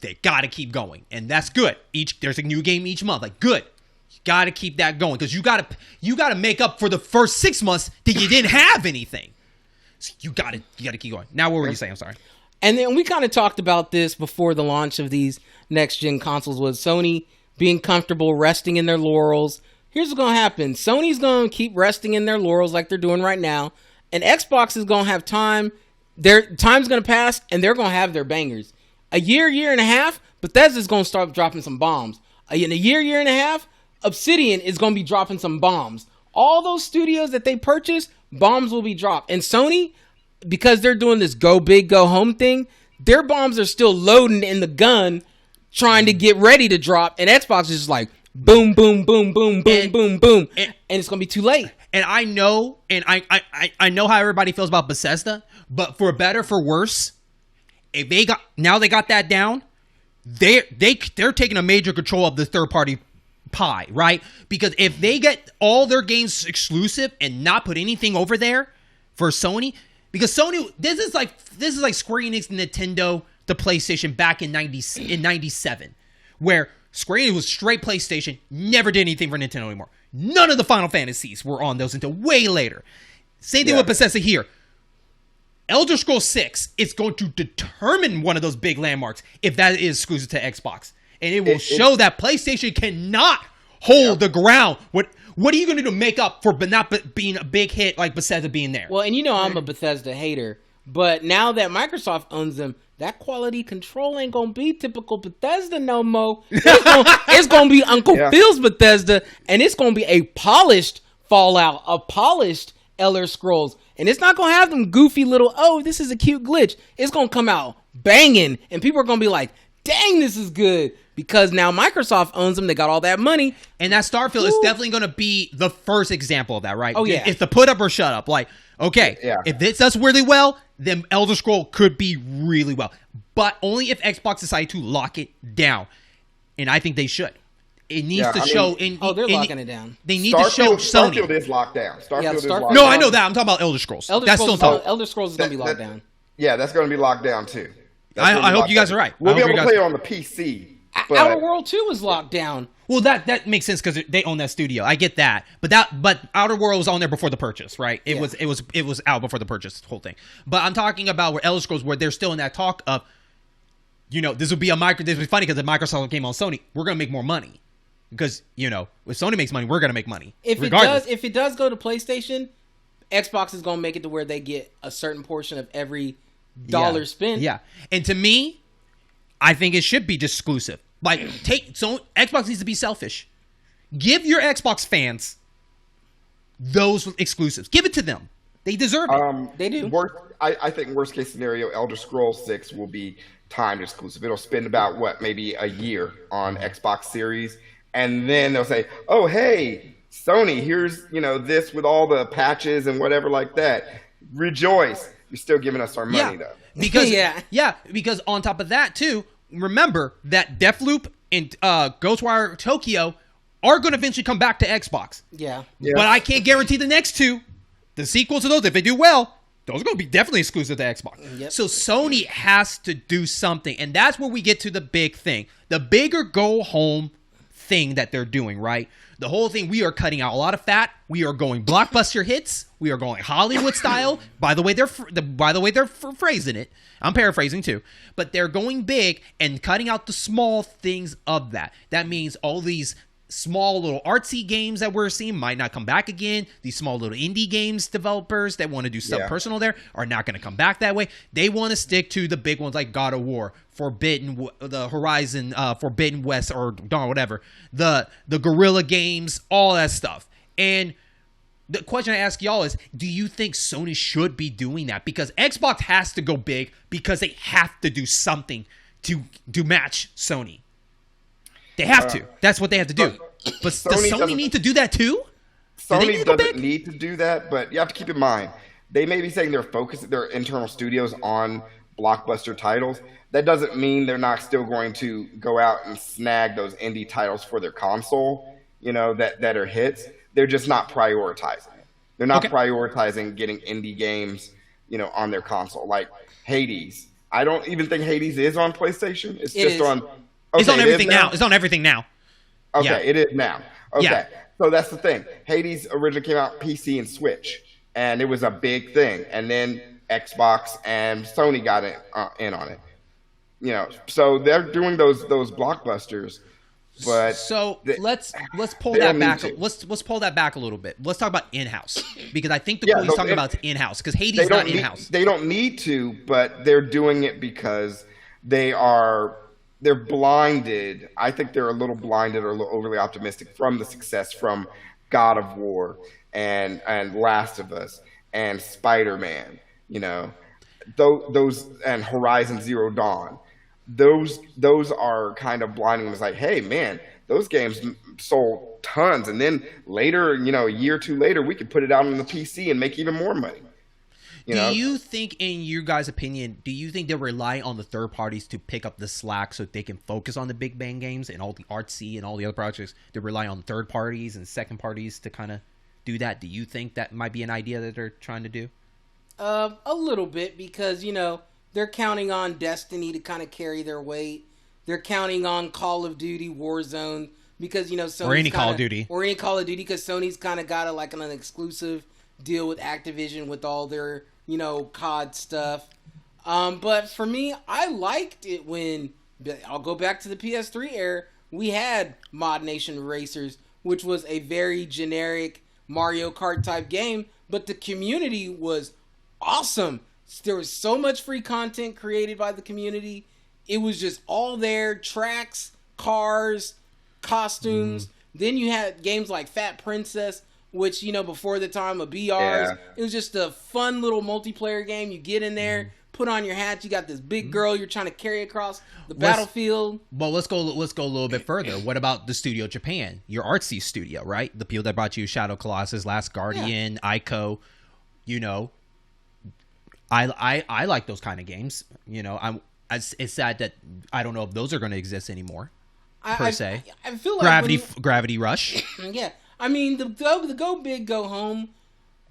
they got to keep going, and that's good. There's a new game each month. Like, good. You got to keep that going because you got to make up for the first 6 months that you didn't have anything. So you got to keep going. Now, what were you saying? I'm sorry. And then we kind of talked about this before the launch of these next-gen consoles, was Sony being comfortable resting in their laurels. Here's what's going to happen. Sony's going to keep resting in their laurels like they're doing right now, and Xbox is going to have time. Their time's going to pass, and they're going to have their bangers. A year and a half, Bethesda's going to start dropping some bombs. In a year and a half, Obsidian is going to be dropping some bombs. All those studios that they purchase, bombs will be dropped. And Sony, because they're doing this go big, go home thing, their bombs are still loading in the gun, trying to get ready to drop. And Xbox is just like, boom, boom, boom, boom, boom, boom, boom. And it's going to be too late. And I know, I know how everybody feels about Bethesda, but for better, for worse, if they got that down, they're taking a major control of the third party pie, right? Because if they get all their games exclusive and not put anything over there for Sony, because Sony, this is like Square Enix and Nintendo, the PlayStation back in 97, where Square Enix was straight PlayStation, never did anything for Nintendo anymore. None of the Final Fantasies were on those until way later. Same thing with Bethesda here. Elder Scrolls 6 is going to determine one of those big landmarks if that is exclusive to Xbox. And it will show that PlayStation cannot hold the ground. What are you going to do to make up for not being a big hit like Bethesda being there? Well, and you know I'm a Bethesda hater, but now that Microsoft owns them, that quality control ain't going to be typical Bethesda no more. It's going to be Uncle Phil's Bethesda, and it's going to be a polished Fallout, a polished Elder Scrolls. And it's not going to have them goofy little, this is a cute glitch. It's going to come out banging, and people are going to be like, dang, this is good. Because now Microsoft owns them. They got all that money. And that Starfield is definitely going to be the first example of that, right? Oh, yeah. It's the put up or shut up. Like, okay, if this does really well, then Elder Scroll could be really well. But only if Xbox decide to lock it down. And I think they should. It needs to show. They're locking it down. They need to show Sony. Starfield is locked down. Starfield is locked down. No, I know that. I'm talking about Elder Scrolls. Elder Scrolls is going to be locked down. Yeah, that's going to be locked down too. I hope you guys are right. We'll be able to play it on the PC. Outer World 2 was locked down. Well, that makes sense because they own that studio. I get that, but Outer World was on there before the purchase, right? It was out before the purchase, whole thing. But I'm talking about where Elder Scrolls, where they're still in that talk of, this would be This would be funny because if Microsoft came on Sony, we're gonna make more money because if Sony makes money, we're gonna make money. If it does go to PlayStation, Xbox is gonna make it to where they get a certain portion of every dollar spent. Yeah, and to me, I think it should be just exclusive. Like, Xbox needs to be selfish. Give your Xbox fans those exclusives. Give it to them. They deserve it. They do. I think worst case scenario, Elder Scrolls 6 will be timed exclusive. It'll spend about maybe a year on Xbox Series, and then they'll say, "Oh, hey, Sony, here's this with all the patches and whatever like that. Rejoice! You're still giving us our money though." Because because on top of that too, remember that Deathloop and Ghostwire Tokyo are going to eventually come back to Xbox. Yeah. But I can't guarantee the next two, the sequels to those, if they do well, those are going to be definitely exclusive to Xbox. Yep. So Sony has to do something, and that's where we get to the big thing. The bigger go home thing that they're doing, right? The whole thing, we are cutting out a lot of fat. We are going blockbuster hits. We are going Hollywood style. By the way, they're phrasing it. I'm paraphrasing too, but they're going big and cutting out the small things of that. That means all these small little artsy games that we're seeing might not come back again. These small little indie games developers that want to do stuff personal there are not going to come back that way. They want to stick to the big ones like God of War, the Horizon, Forbidden West, or whatever, the Guerrilla games, all that stuff. And the question I ask y'all is, do you think Sony should be doing that? Because Xbox has to go big because they have to do something to match Sony. They have to. That's what they have to do. But does Sony need to do that too? Sony doesn't need to do that, but you have to keep in mind, they may be saying they're focusing their internal studios on blockbuster titles. That doesn't mean they're not still going to go out and snag those indie titles for their console, that are hits. They're just not prioritizing it. They're not prioritizing getting indie games, on their console. Like Hades. I don't even think Hades is on PlayStation. It's just on... Okay, it's on everything now. It's on everything now. Okay, it is now. Okay, so that's the thing. Hades originally came out PC and Switch, and it was a big thing. And then Xbox and Sony got in on it. So they're doing those blockbusters. But let's pull that back. Let's pull that back a little bit. Let's talk about in-house, because I think the quote he's talking about is in-house, because Hades is not in-house. They don't need to, but they're doing it because they're blinded. I think they're a little blinded or a little overly optimistic from the success from God of War and Last of Us and Spider-Man, those and Horizon Zero Dawn. Those are kind of blinding. It's like, hey man, those games sold tons, and then later, a year or two later, we could put it out on the PC and make even more money. Do you think, in your guys' opinion, they rely on the third parties to pick up the slack so they can focus on the big bang games and all the artsy and all the other projects? They rely on third parties and second parties to kind of do that. Do you think that might be an idea that they're trying to do? A little bit, because they're counting on Destiny to kind of carry their weight. They're counting on Call of Duty Warzone because Sony's or any Call of Duty because Sony's kind of got an exclusive deal with Activision with all their COD stuff. But for me, I liked it when I'll go back to the PS3 era. We had Mod Nation Racers, which was a very generic Mario Kart type game, but the community was awesome. There was so much free content created by the community. It was just all there. Tracks, cars, costumes. Then you had games like Fat Princess, which, before the time of BRs, it was just a fun little multiplayer game. You get in there, put on your hat. You got this big girl you're trying to carry across the battlefield. Well, let's go a little bit further. What about the Studio Japan? Your artsy studio, right? The people that brought you Shadow Colossus, Last Guardian, Ico, I like those kind of games. It's sad that I don't know if those are going to exist anymore. I feel like Gravity Rush. Yeah, I mean the go big, go home.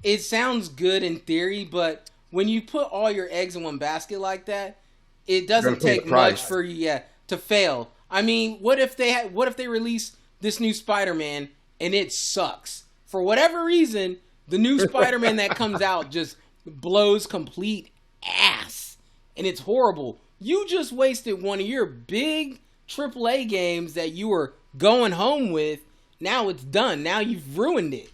It sounds good in theory, but when you put all your eggs in one basket like that, it doesn't take much for you to fail. I mean, what if they release this new Spider-Man and it sucks for whatever reason? The new Spider-Man that comes out just blows complete ass and it's horrible. You just wasted one of your big AAA games that you were going home with. Now it's done. Now you've ruined it.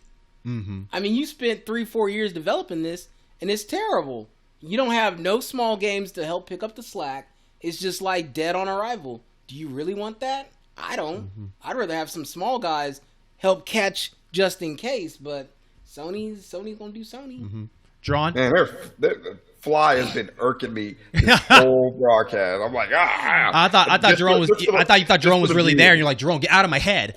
I mean, you spent 3-4 years developing this and it's terrible. You don't have no small games to help pick up the slack. It's just like dead on arrival. Do you really want that? I don't. I'd rather have some small guys help catch just in case, but Sony's gonna do Sony. Jaron? Man, their fly has been irking me this whole broadcast. I'm like, I thought you thought Jaron was really there, and you're like, Jaron, get out of my head.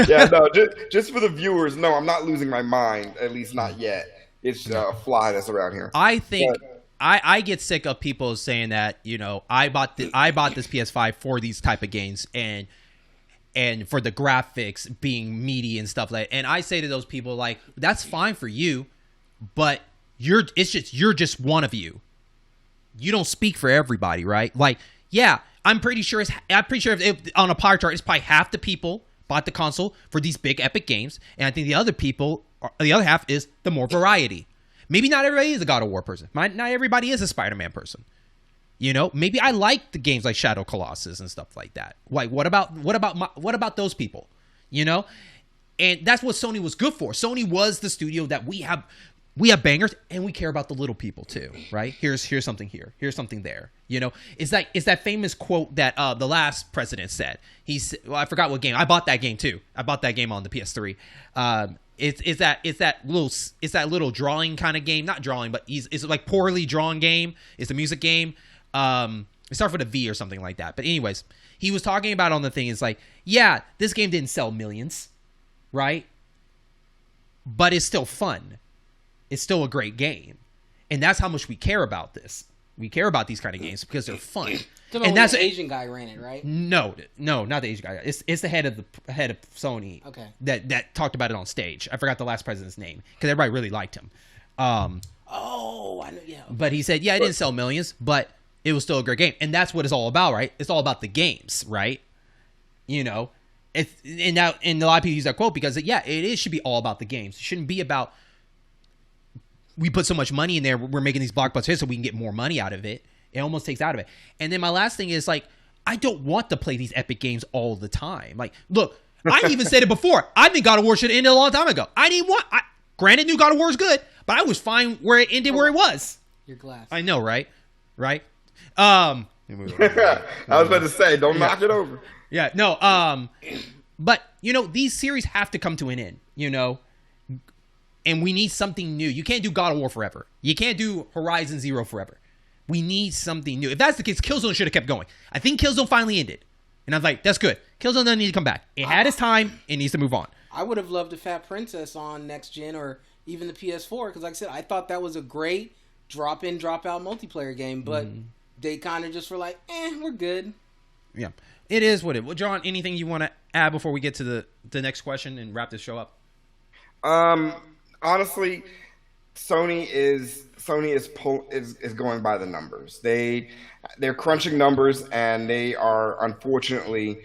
Yeah, no, just for the viewers, no, I'm not losing my mind, at least not yet. It's a fly that's around here. I think I get sick of people saying that, I bought this PS5 for these type of games and for the graphics being meaty and stuff like that. And I say to those people, like, that's fine for you, but you're just one of you. You don't speak for everybody, right? Like, yeah, I'm pretty sure if on a pie chart, it's probably half the people bought the console for these big epic games, and I think the other half is the more variety. Maybe not everybody is a God of War person. Not everybody is a Spider-Man person. You know, maybe I like the games like Shadow Colossus and stuff like that. Like, what about those people? You know, and that's what Sony was good for. Sony was the studio that we have bangers, and we care about the little people too, right? Here's something here. Here's something there. You know, it's that famous quote that the last president said. I forgot what game. I bought that game too. I bought that game on the PS3. It's that little drawing kind of game. Not drawing, but it's like poorly drawn game. It's a music game. It starts with a V or something like that. But anyways, he was talking about on the thing. It's like, yeah, this game didn't sell millions, right? But it's still fun. It's still a great game. And that's how much we care about this. We care about these kind of games because they're fun. And that's the Asian guy ran it, right? No, not the Asian guy. It's the head of Sony. Okay. That talked about it on stage. I forgot the last president's name because everybody really liked him. I know. Yeah. But he said, yeah, it didn't sell millions, but it was still a great game, and that's what it's all about, right? It's all about the games, right? You know, and a lot of people use that quote because should be all about the games. It shouldn't be about we put so much money in there, we're making these blockbusters so we can get more money out of it. It almost takes out of it. And then my last thing is like, I don't want to play these epic games all the time. Like, look, I even said it before. I think God of War should have ended a long time ago. Granted, new God of War is good, but I was fine where it ended where it was. Your glass. I know, right? Right? I was about to say, don't knock it over. Yeah, no. But you know, these series have to come to an end. You know, and we need something new. You can't do God of War forever. You can't do Horizon Zero forever. We need something new. If that's the case, Killzone should have kept going. I think Killzone finally ended, and I was like, that's good. Killzone doesn't need to come back. It had its time. It needs to move on. I would have loved a Fat Princess on next gen or even the PS4 because, like I said, I thought that was a great drop-in, drop-out multiplayer game, but they kind of just were like, we're good. Yeah, it is what it is. Well, Jaron, anything you want to add before we get to the next question and wrap this show up? Honestly, Sony is going by the numbers. They're crunching numbers, and they are unfortunately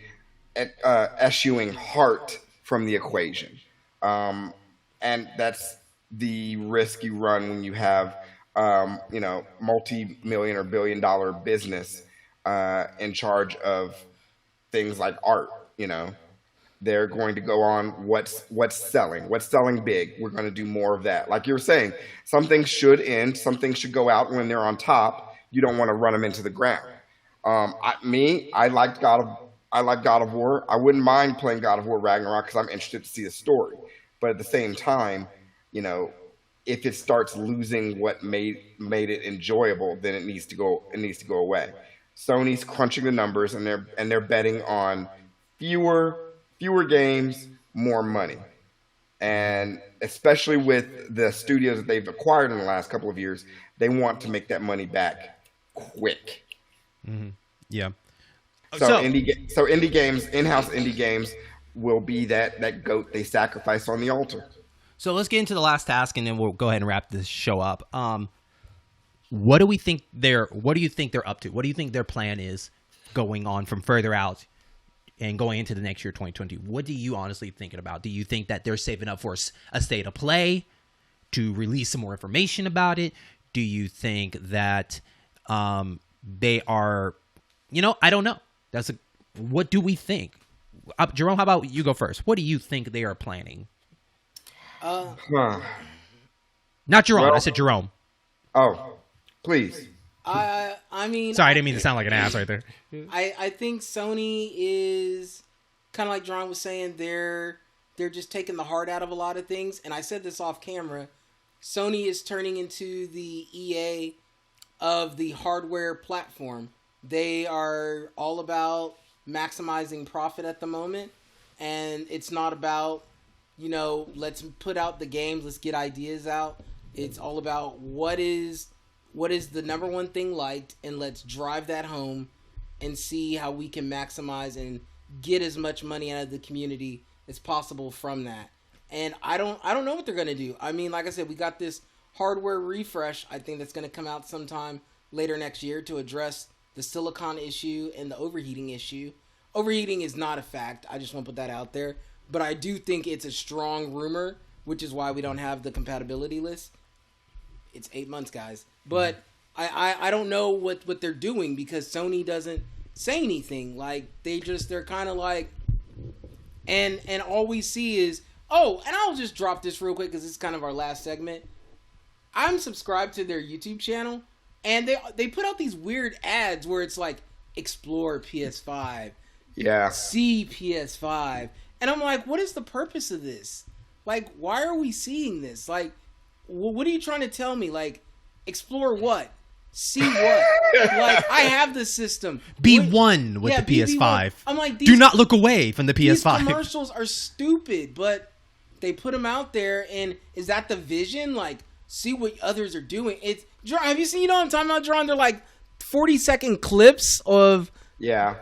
eschewing heart from the equation. And that's the risk you run when you have multi-million or billion-dollar business in charge of things like art. You know, they're going to go on what's selling big. We're going to do more of that. Like you were saying, some things should end, some things should go out when they're on top. You don't want to run them into the ground. I like God of War. I wouldn't mind playing God of War Ragnarok because I'm interested to see the story. But at the same time, you know, if it starts losing what made it enjoyable, then it needs to go away. Sony's crunching the numbers, and they're betting on fewer games, more money. And especially with the studios that they've acquired in the last couple of years, they want to make that money back quick. Mm-hmm. Yeah. So indie games, in-house indie games, will be that goat they sacrifice on the altar. So let's get into the last task, and then we'll go ahead and wrap this show up. What do you think they're up to? What do you think their plan is going on from further out and going into the next year, 2020? What do you honestly thinking about? Do you think that they're saving up for a state of play to release some more information about it? Do you think that they are, I don't know. What do we think? Jerome, how about you go first? What do you think they are planning? Not Jerome. Well, I said Jerome. Oh, please. I mean, sorry, I didn't mean to sound like an ass right there. I think Sony is kind of like Jaron was saying. They're just taking the heart out of a lot of things. And I said this off camera. Sony is turning into the EA of the hardware platform. They are all about maximizing profit at the moment, and it's not about, let's put out the games, let's get ideas out. It's all about what is the number one thing liked, and let's drive that home and see how we can maximize and get as much money out of the community as possible from that. And I don't know what they're going to do. I mean, like I said, we got this hardware refresh, I think that's going to come out sometime later next year to address the silicon issue and the overheating issue. Overheating is not a fact. I just want to put that out there. But I do think it's a strong rumor, which is why we don't have the compatibility list. It's 8 months, guys. But I don't know what they're doing because Sony doesn't say anything. Like, they're kind of like... And all we see is... Oh, and I'll just drop this real quick because this is kind of our last segment. I'm subscribed to their YouTube channel, and they put out these weird ads where it's like, explore PS5. Yeah. See PS5. And I'm like, what is the purpose of this? Like, why are we seeing this? Like, what are you trying to tell me? Like, explore what? See what? Like, I have the system. Be one with the PS5. I'm like, do not look away from the PS5. These commercials are stupid, but they put them out there, and is that the vision? Like, see what others are doing. It's have you seen? You know what I'm talking about, Jaron? They're like 40-second clips of. Yeah.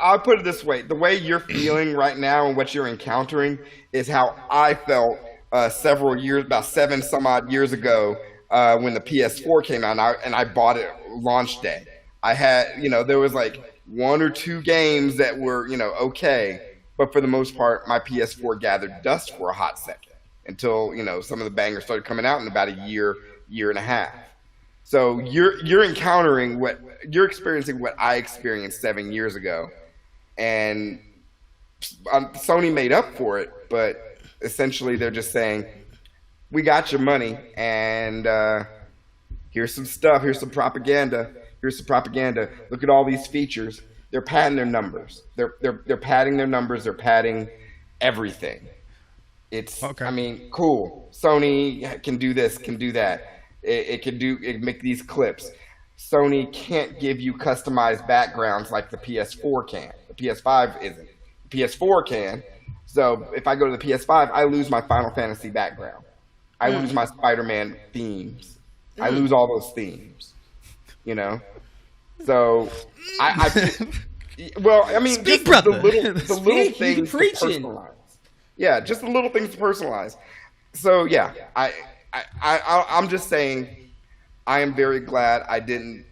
I'll put it this way: the way you're feeling right now and what you're encountering is how I felt several years, about 7 some odd years ago, when the PS4 came out, and I bought it launch day. I had, there was like 1 or 2 games that were, okay, but for the most part, my PS4 gathered dust for a hot second until, some of the bangers started coming out in about a year and a half. So you're encountering you're experiencing what I experienced 7 years ago, and Sony made up for it, but essentially they're just saying, we got your money, and here's some stuff, here's some propaganda. Look at all these features. They're padding their numbers. They're padding their numbers. They're padding everything. It's okay. I mean, cool. Sony can do this, can do that. It can make these clips. Sony can't give you customized backgrounds like the PS4 can. The PS5 isn't. The PS4 can. So if I go to the PS5, I lose my Final Fantasy background. I lose my Spider-Man themes. I lose all those themes. So well, I mean, Speak, just brother. the little things to personalize. Yeah, just the little things to personalize. So yeah, I'm just saying, I am very glad I didn't,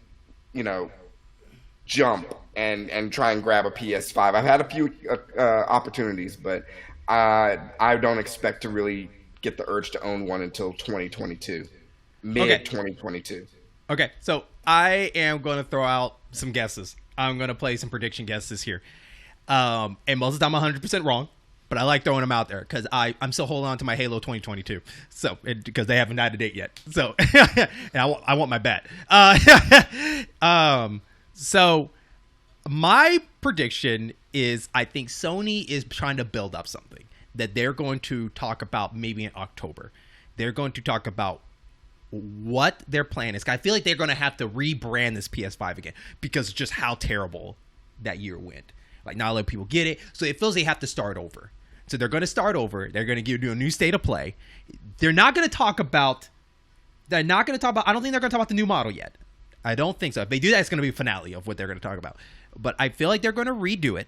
jump and try and grab a PS5. I've had a few opportunities, but I don't expect to really get the urge to own one until 2022, mid 2022. Okay, so I am going to throw out some guesses. I'm going to play some prediction guesses here. And most of the time I'm 100% wrong, but I like throwing them out there because I'm still holding on to my Halo 2022. So, because they haven't had a date yet. So, and I want my bet. So, my prediction is I think Sony is trying to build up something that they're going to talk about maybe in October. They're going to talk about what their plan is. I feel like they're going to have to rebrand this PS5 again because just how terrible that year went. Like, not a lot of people get it. So it feels they have to start over. So they're going to start over. They're going to do a new state of play. They're not going to talk about, I don't think they're going to talk about the new model yet. I don't think so. If they do that, it's going to be a finale of what they're going to talk about. But I feel like they're going to redo it.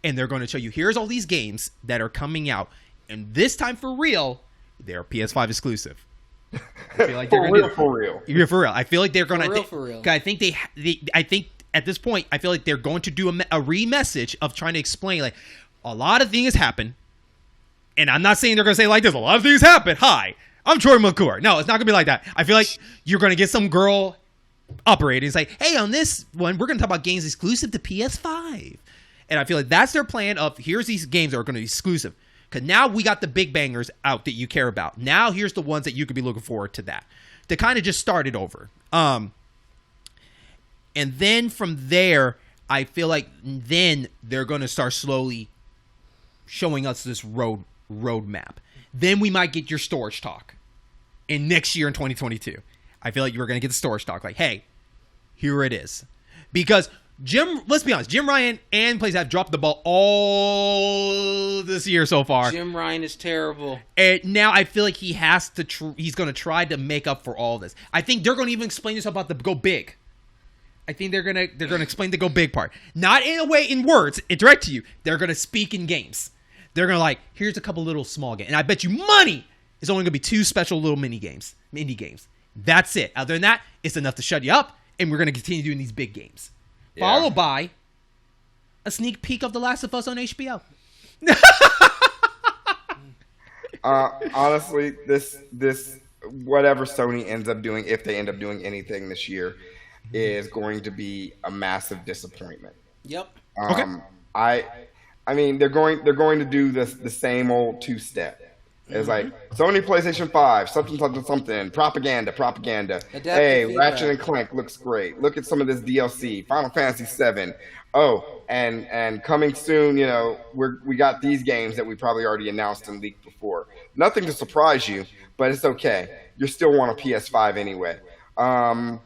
And they're going to show you, here's all these games that are coming out. And this time, for real, they're PS5 exclusive. I feel like they're going to for real. You're for real. I feel like they're going to. For real. I think I think at this point, I feel like they're going to do a re-message of trying to explain, like, a lot of things happen. And I'm not saying they're going to say like this. A lot of things happen. Hi, I'm Troy McClure. No, it's not going to be like that. I feel like you're going to get some girl operating. It's like, hey, on this one, we're going to talk about games exclusive to PS5. And I feel like that's their plan of, here's these games that are going to be exclusive. Because now we got the big bangers out that you care about. Now here's the ones that you could be looking forward to that. To kind of just start it over. And then from there, I feel like then they're going to start slowly showing us this roadmap. Then we might get your storage talk in next year in 2022. I feel like you're going to get the storage talk. Like, hey, here it is. Because let's be honest, Jim Ryan and Plays have dropped the ball all this year so far. Jim Ryan is terrible. And now I feel like he has to. He's going to try to make up for all this. I think they're going to even explain this about the go big. I think they're going to explain the go big part, not in a way in words, direct to you. They're going to speak in games. They're going to here's a couple little small games, and I bet you money is only going to be 2 special little mini games. That's it. Other than that, it's enough to shut you up, and we're going to continue doing these big games. Yeah. Followed by a sneak peek of The Last of Us on HBO. Honestly, this whatever Sony ends up doing, if they end up doing anything this year, is going to be a massive disappointment. Yep. Okay. I mean, they're going to do the same old 2-step. It's like Sony PlayStation 5, something, propaganda. Adaptive Hey, feedback. Ratchet and Clank looks great. Look at some of this DLC, Final Fantasy 7. Oh, and coming soon, you know, we got these games that we probably already announced and leaked before. Nothing to surprise you, but it's okay. You still want a PS5 anyway. Now,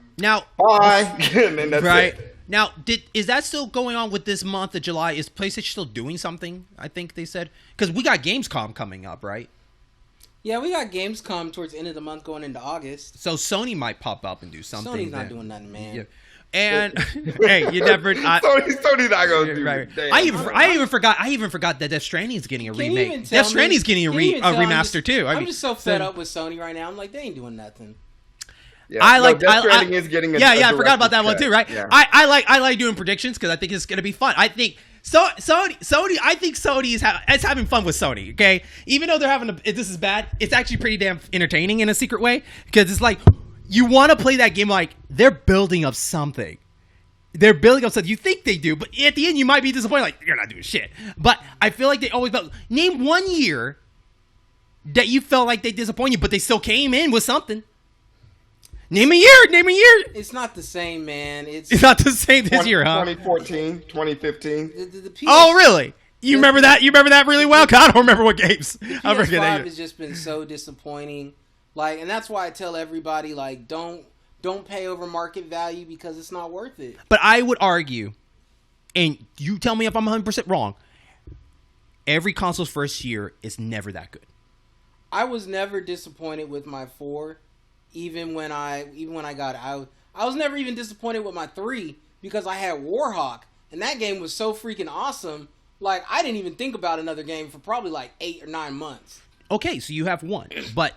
bye. And then that's right. it. Now, is that still going on with this month of July? Is PlayStation still doing something? I think they said, because we got Gamescom coming up, right? Yeah, we got Gamescom towards the end of the month going into August. So Sony might pop up and do something. Sony's not doing nothing, man. Yeah. And hey, you never. Sony's not gonna do. Right. Damn. I even forgot that Death Stranding is getting a remake. Death Stranding is getting a remaster too. I'm just so fed up with Sony right now. I'm like, they ain't doing nothing. Yeah. Death Stranding is getting. I forgot about that one too. Right. Yeah. I like doing predictions because I think it's gonna be fun. I think. Sony. I think Sony is having fun with Sony. Okay, even though they're having this is bad, it's actually pretty damn entertaining in a secret way because it's like you want to play that game like they're building up something. They're building up something. You think they do, but at the end you might be disappointed. Like you're not doing shit. But I feel like they always name one year that you felt like they disappointed you, but they still came in with something. Name a year. It's not the same, man. It's not the same this year, huh? 2014, 2015. The oh, really? You remember that? You remember that really well? 'Cause I don't remember what games. I forget that. PS5 has just been so disappointing. Like, and that's why I tell everybody, like, don't pay over market value because it's not worth it. But I would argue, and you tell me if I'm 100% wrong, every console's first year is never that good. I was never disappointed with my 4. Even when I got it, I was never even disappointed with my 3 because I had Warhawk and that game was so freaking awesome. Like I didn't even think about another game for probably like 8 or 9 months. Okay, so you have one, but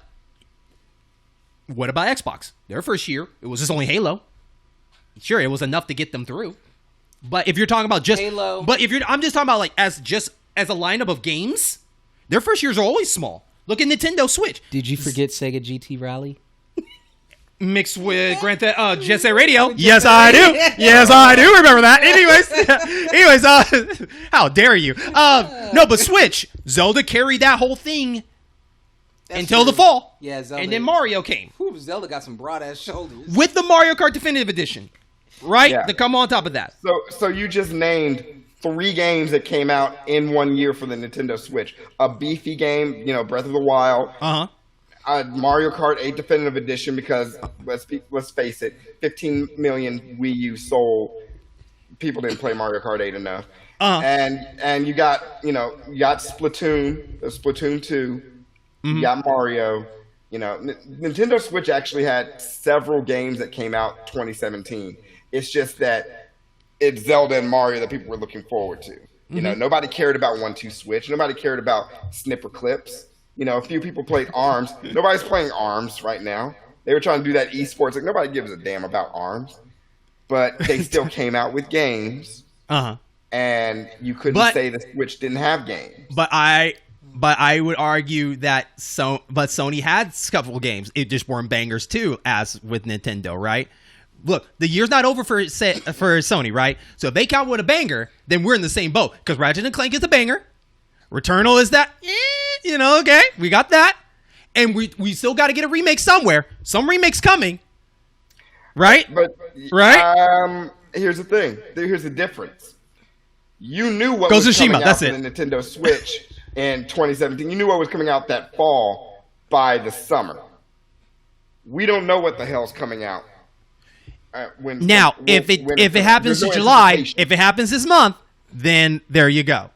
what about Xbox? Their first year, it was just only Halo. Sure, it was enough to get them through. But if you're talking about just Halo, I'm just talking about like as a lineup of games, their first years are always small. Look at Nintendo Switch. Did you forget Sega GT Rally? Mixed with Grand Theft Jet Set Radio. Yes, I do. Yes, I do remember that. Anyways, how dare you? No, but Switch. Zelda carried that whole thing until the fall. Yeah, Zelda. And then Mario came. Zelda got some broad-ass shoulders. With the Mario Kart Definitive Edition. Right? Yeah. To come on top of that. So you just named 3 games that came out in 1 year for the Nintendo Switch. A beefy game, Breath of the Wild. Uh-huh. Mario Kart 8 Definitive Edition because let's face it, 15 million Wii U sold. People didn't play Mario Kart 8 enough. And you got Splatoon, Splatoon 2. Mm-hmm. You got Mario. Nintendo Switch actually had several games that came out 2017. It's just that it's Zelda and Mario that people were looking forward to. Nobody cared about 1-2 Switch. Nobody cared about snipper clips. A few people played ARMS. Nobody's playing ARMS right now. They were trying to do that esports. Like nobody gives a damn about ARMS, but they still came out with games. And you couldn't say the Switch didn't have games. But I would argue that Sony had a couple of games. It just weren't bangers too, as with Nintendo, right? Look, the year's not over for Sony, right? So if they count with a banger, then we're in the same boat because Ratchet and Clank is a banger. Returnal is that. Okay, we got that. And we still got to get a remake somewhere. Some remake's coming. Right? Right? Here's the thing. Here's the difference. You knew what Ghost was of coming Tsushima, out for the Nintendo Switch in 2017. You knew what was coming out that fall by the summer. We don't know what the hell's coming out. If it happens in July, if it happens this month, then there you go.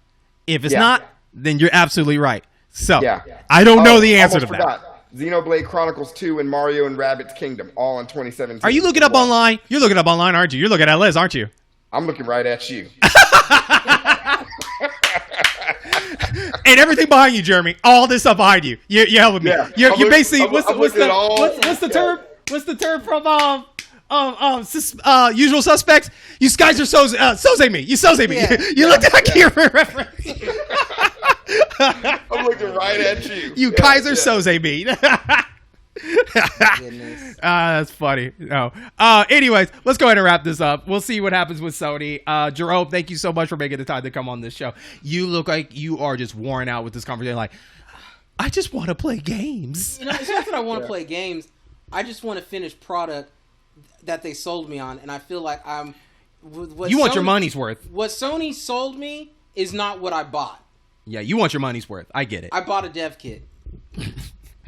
If it's not, then you're absolutely right. So, I don't know the answer to that. Xenoblade Chronicles 2 and Mario and Rabbids Kingdom, all in 2017. Are you looking up online? You're looking up online, aren't you? You're looking at Liz, aren't you? I'm looking right at you. And everything behind you, Jeremy. All this stuff behind you. You're helping me. Yeah. You're basically I'm looking at all- what's the term? What's the term from Usual Suspects? You guys are soze me. You soze me. Yeah. You looked at a reference. I'm looking right at you. You Kaiser soze me. Goodness. That's funny. No. Anyways, let's go ahead and wrap this up. We'll see what happens with Sony. Jerome, thank you so much for making the time to come on this show. You look like you are just worn out with this conversation. Like, I just want to play games. You know, it's not that I want to play games. I just want to finish product that they sold me on, and I feel like I'm. You want your money's worth. What Sony sold me is not what I bought. Yeah, you want your money's worth. I get it. I bought a dev kit.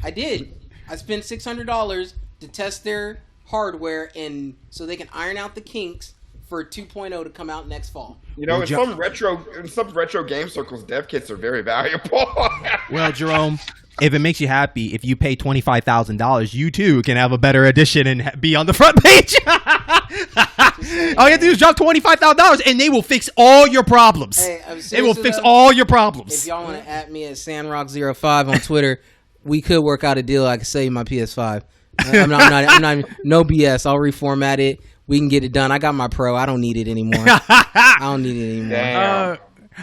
I did. I spent $600 to test their hardware, and so they can iron out the kinks for 2.0 to come out next fall. You know, in some retro game circles, dev kits are very valuable. Well, Jerome, if it makes you happy, if you pay $25,000, you too can have a better edition and be on the front page. All you have to do is drop $25,000, and they will fix all your problems. Hey, they will fix all your problems. If y'all want to at me at Sandrock05 on Twitter, we could work out a deal. I could sell you my PS5. I'm not no BS. I'll reformat it. We can get it done. I got my Pro. I don't need it anymore. I don't need it anymore. Damn.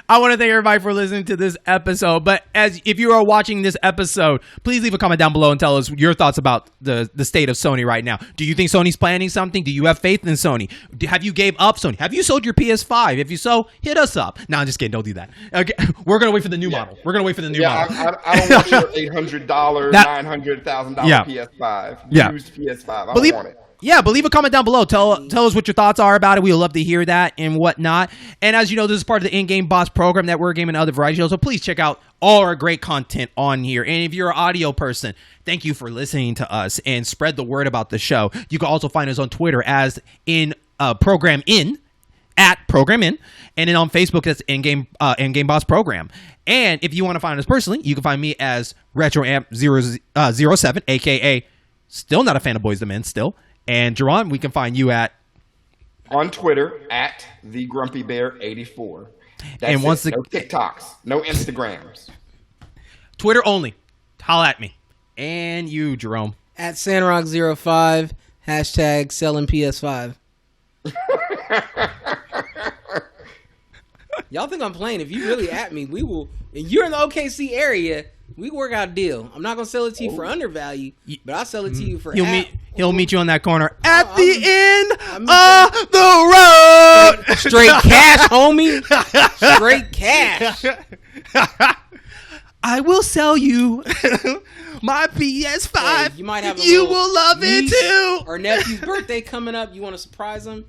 I want to thank everybody for listening to this episode. But if you are watching this episode, please leave a comment down below and tell us your thoughts about the state of Sony right now. Do you think Sony's planning something? Do you have faith in Sony? Have you gave up Sony? Have you sold your PS5? If you so, hit us up. No, I'm just kidding. Don't do that. Okay, we're gonna wait for the new model. We're gonna wait for the new model. I don't want your $800, $900,000 PS5. Used PS5. I don't want it. Yeah, but leave a comment down below. Tell us what your thoughts are about it. We would love to hear that and whatnot. And as you know, this is part of the In-Game Boss program that we're gaming other variety shows. So please check out all our great content on here. And if you're an audio person, thank you for listening to us and spread the word about the show. You can also find us on Twitter as Program In, at Program In, and then on Facebook that's In-Game Boss Program. And if you want to find us personally, you can find me as RetroAmp007, aka still not a fan of Boys the Men, still. And Jaron, we can find you at on Twitter at TheGrumpyBear84. That's and once no TikToks, no Instagrams. Twitter only. Holla at me. And you, Jerome. At Sandrock05, hashtag selling PS5. Y'all think I'm playing? If you really at me, we will. And you're in the OKC area. We work out a deal. I'm not gonna sell it to you for undervalue, but I'll sell it to you for. He'll meet you on that corner at the end of the road. Straight cash, homie. Straight cash. I will sell you my PS5. Hey, you might have. You will love it too. Or nephew's birthday coming up. You want to surprise him?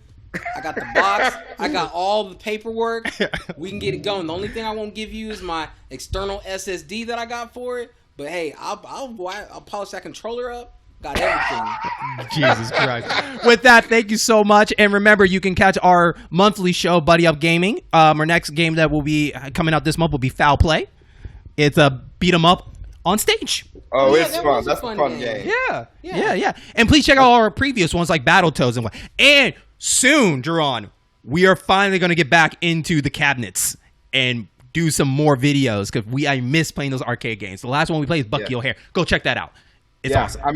I got the box. I got all the paperwork. We can get it going. The only thing I won't give you is my external SSD that I got for it. But hey, I'll polish that controller up. Got everything. Jesus Christ. With that, thank you so much. And remember, you can catch our monthly show, Buddy Up Gaming. Our next game that will be coming out this month will be Foul Play. It's a beat 'em up on stage. Oh, yeah, it's fun. That's a fun game. Yeah. And please check out all our previous ones like Battletoads and what. And soon, Jaron, we are finally going to get back into the cabinets and do some more videos because I miss playing those arcade games. The last one we played is Bucky O'Hare. Go check that out. It's awesome. I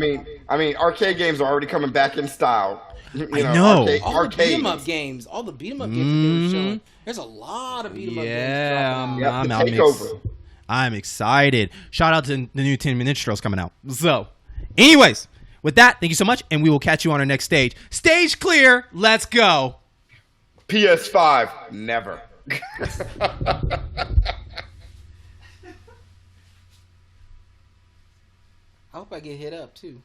mean, arcade games are already coming back in style. I know. All the beat 'em up games. All the beat 'em up games that they were showing. There's a lot of beat 'em up games. Yeah, I'm excited. Shout out to the new 10 Minute Minstrels coming out. So, anyways, with that, thank you so much, and we will catch you on our next stage. Stage clear. Let's go. PS5, never. I hope I get hit up too.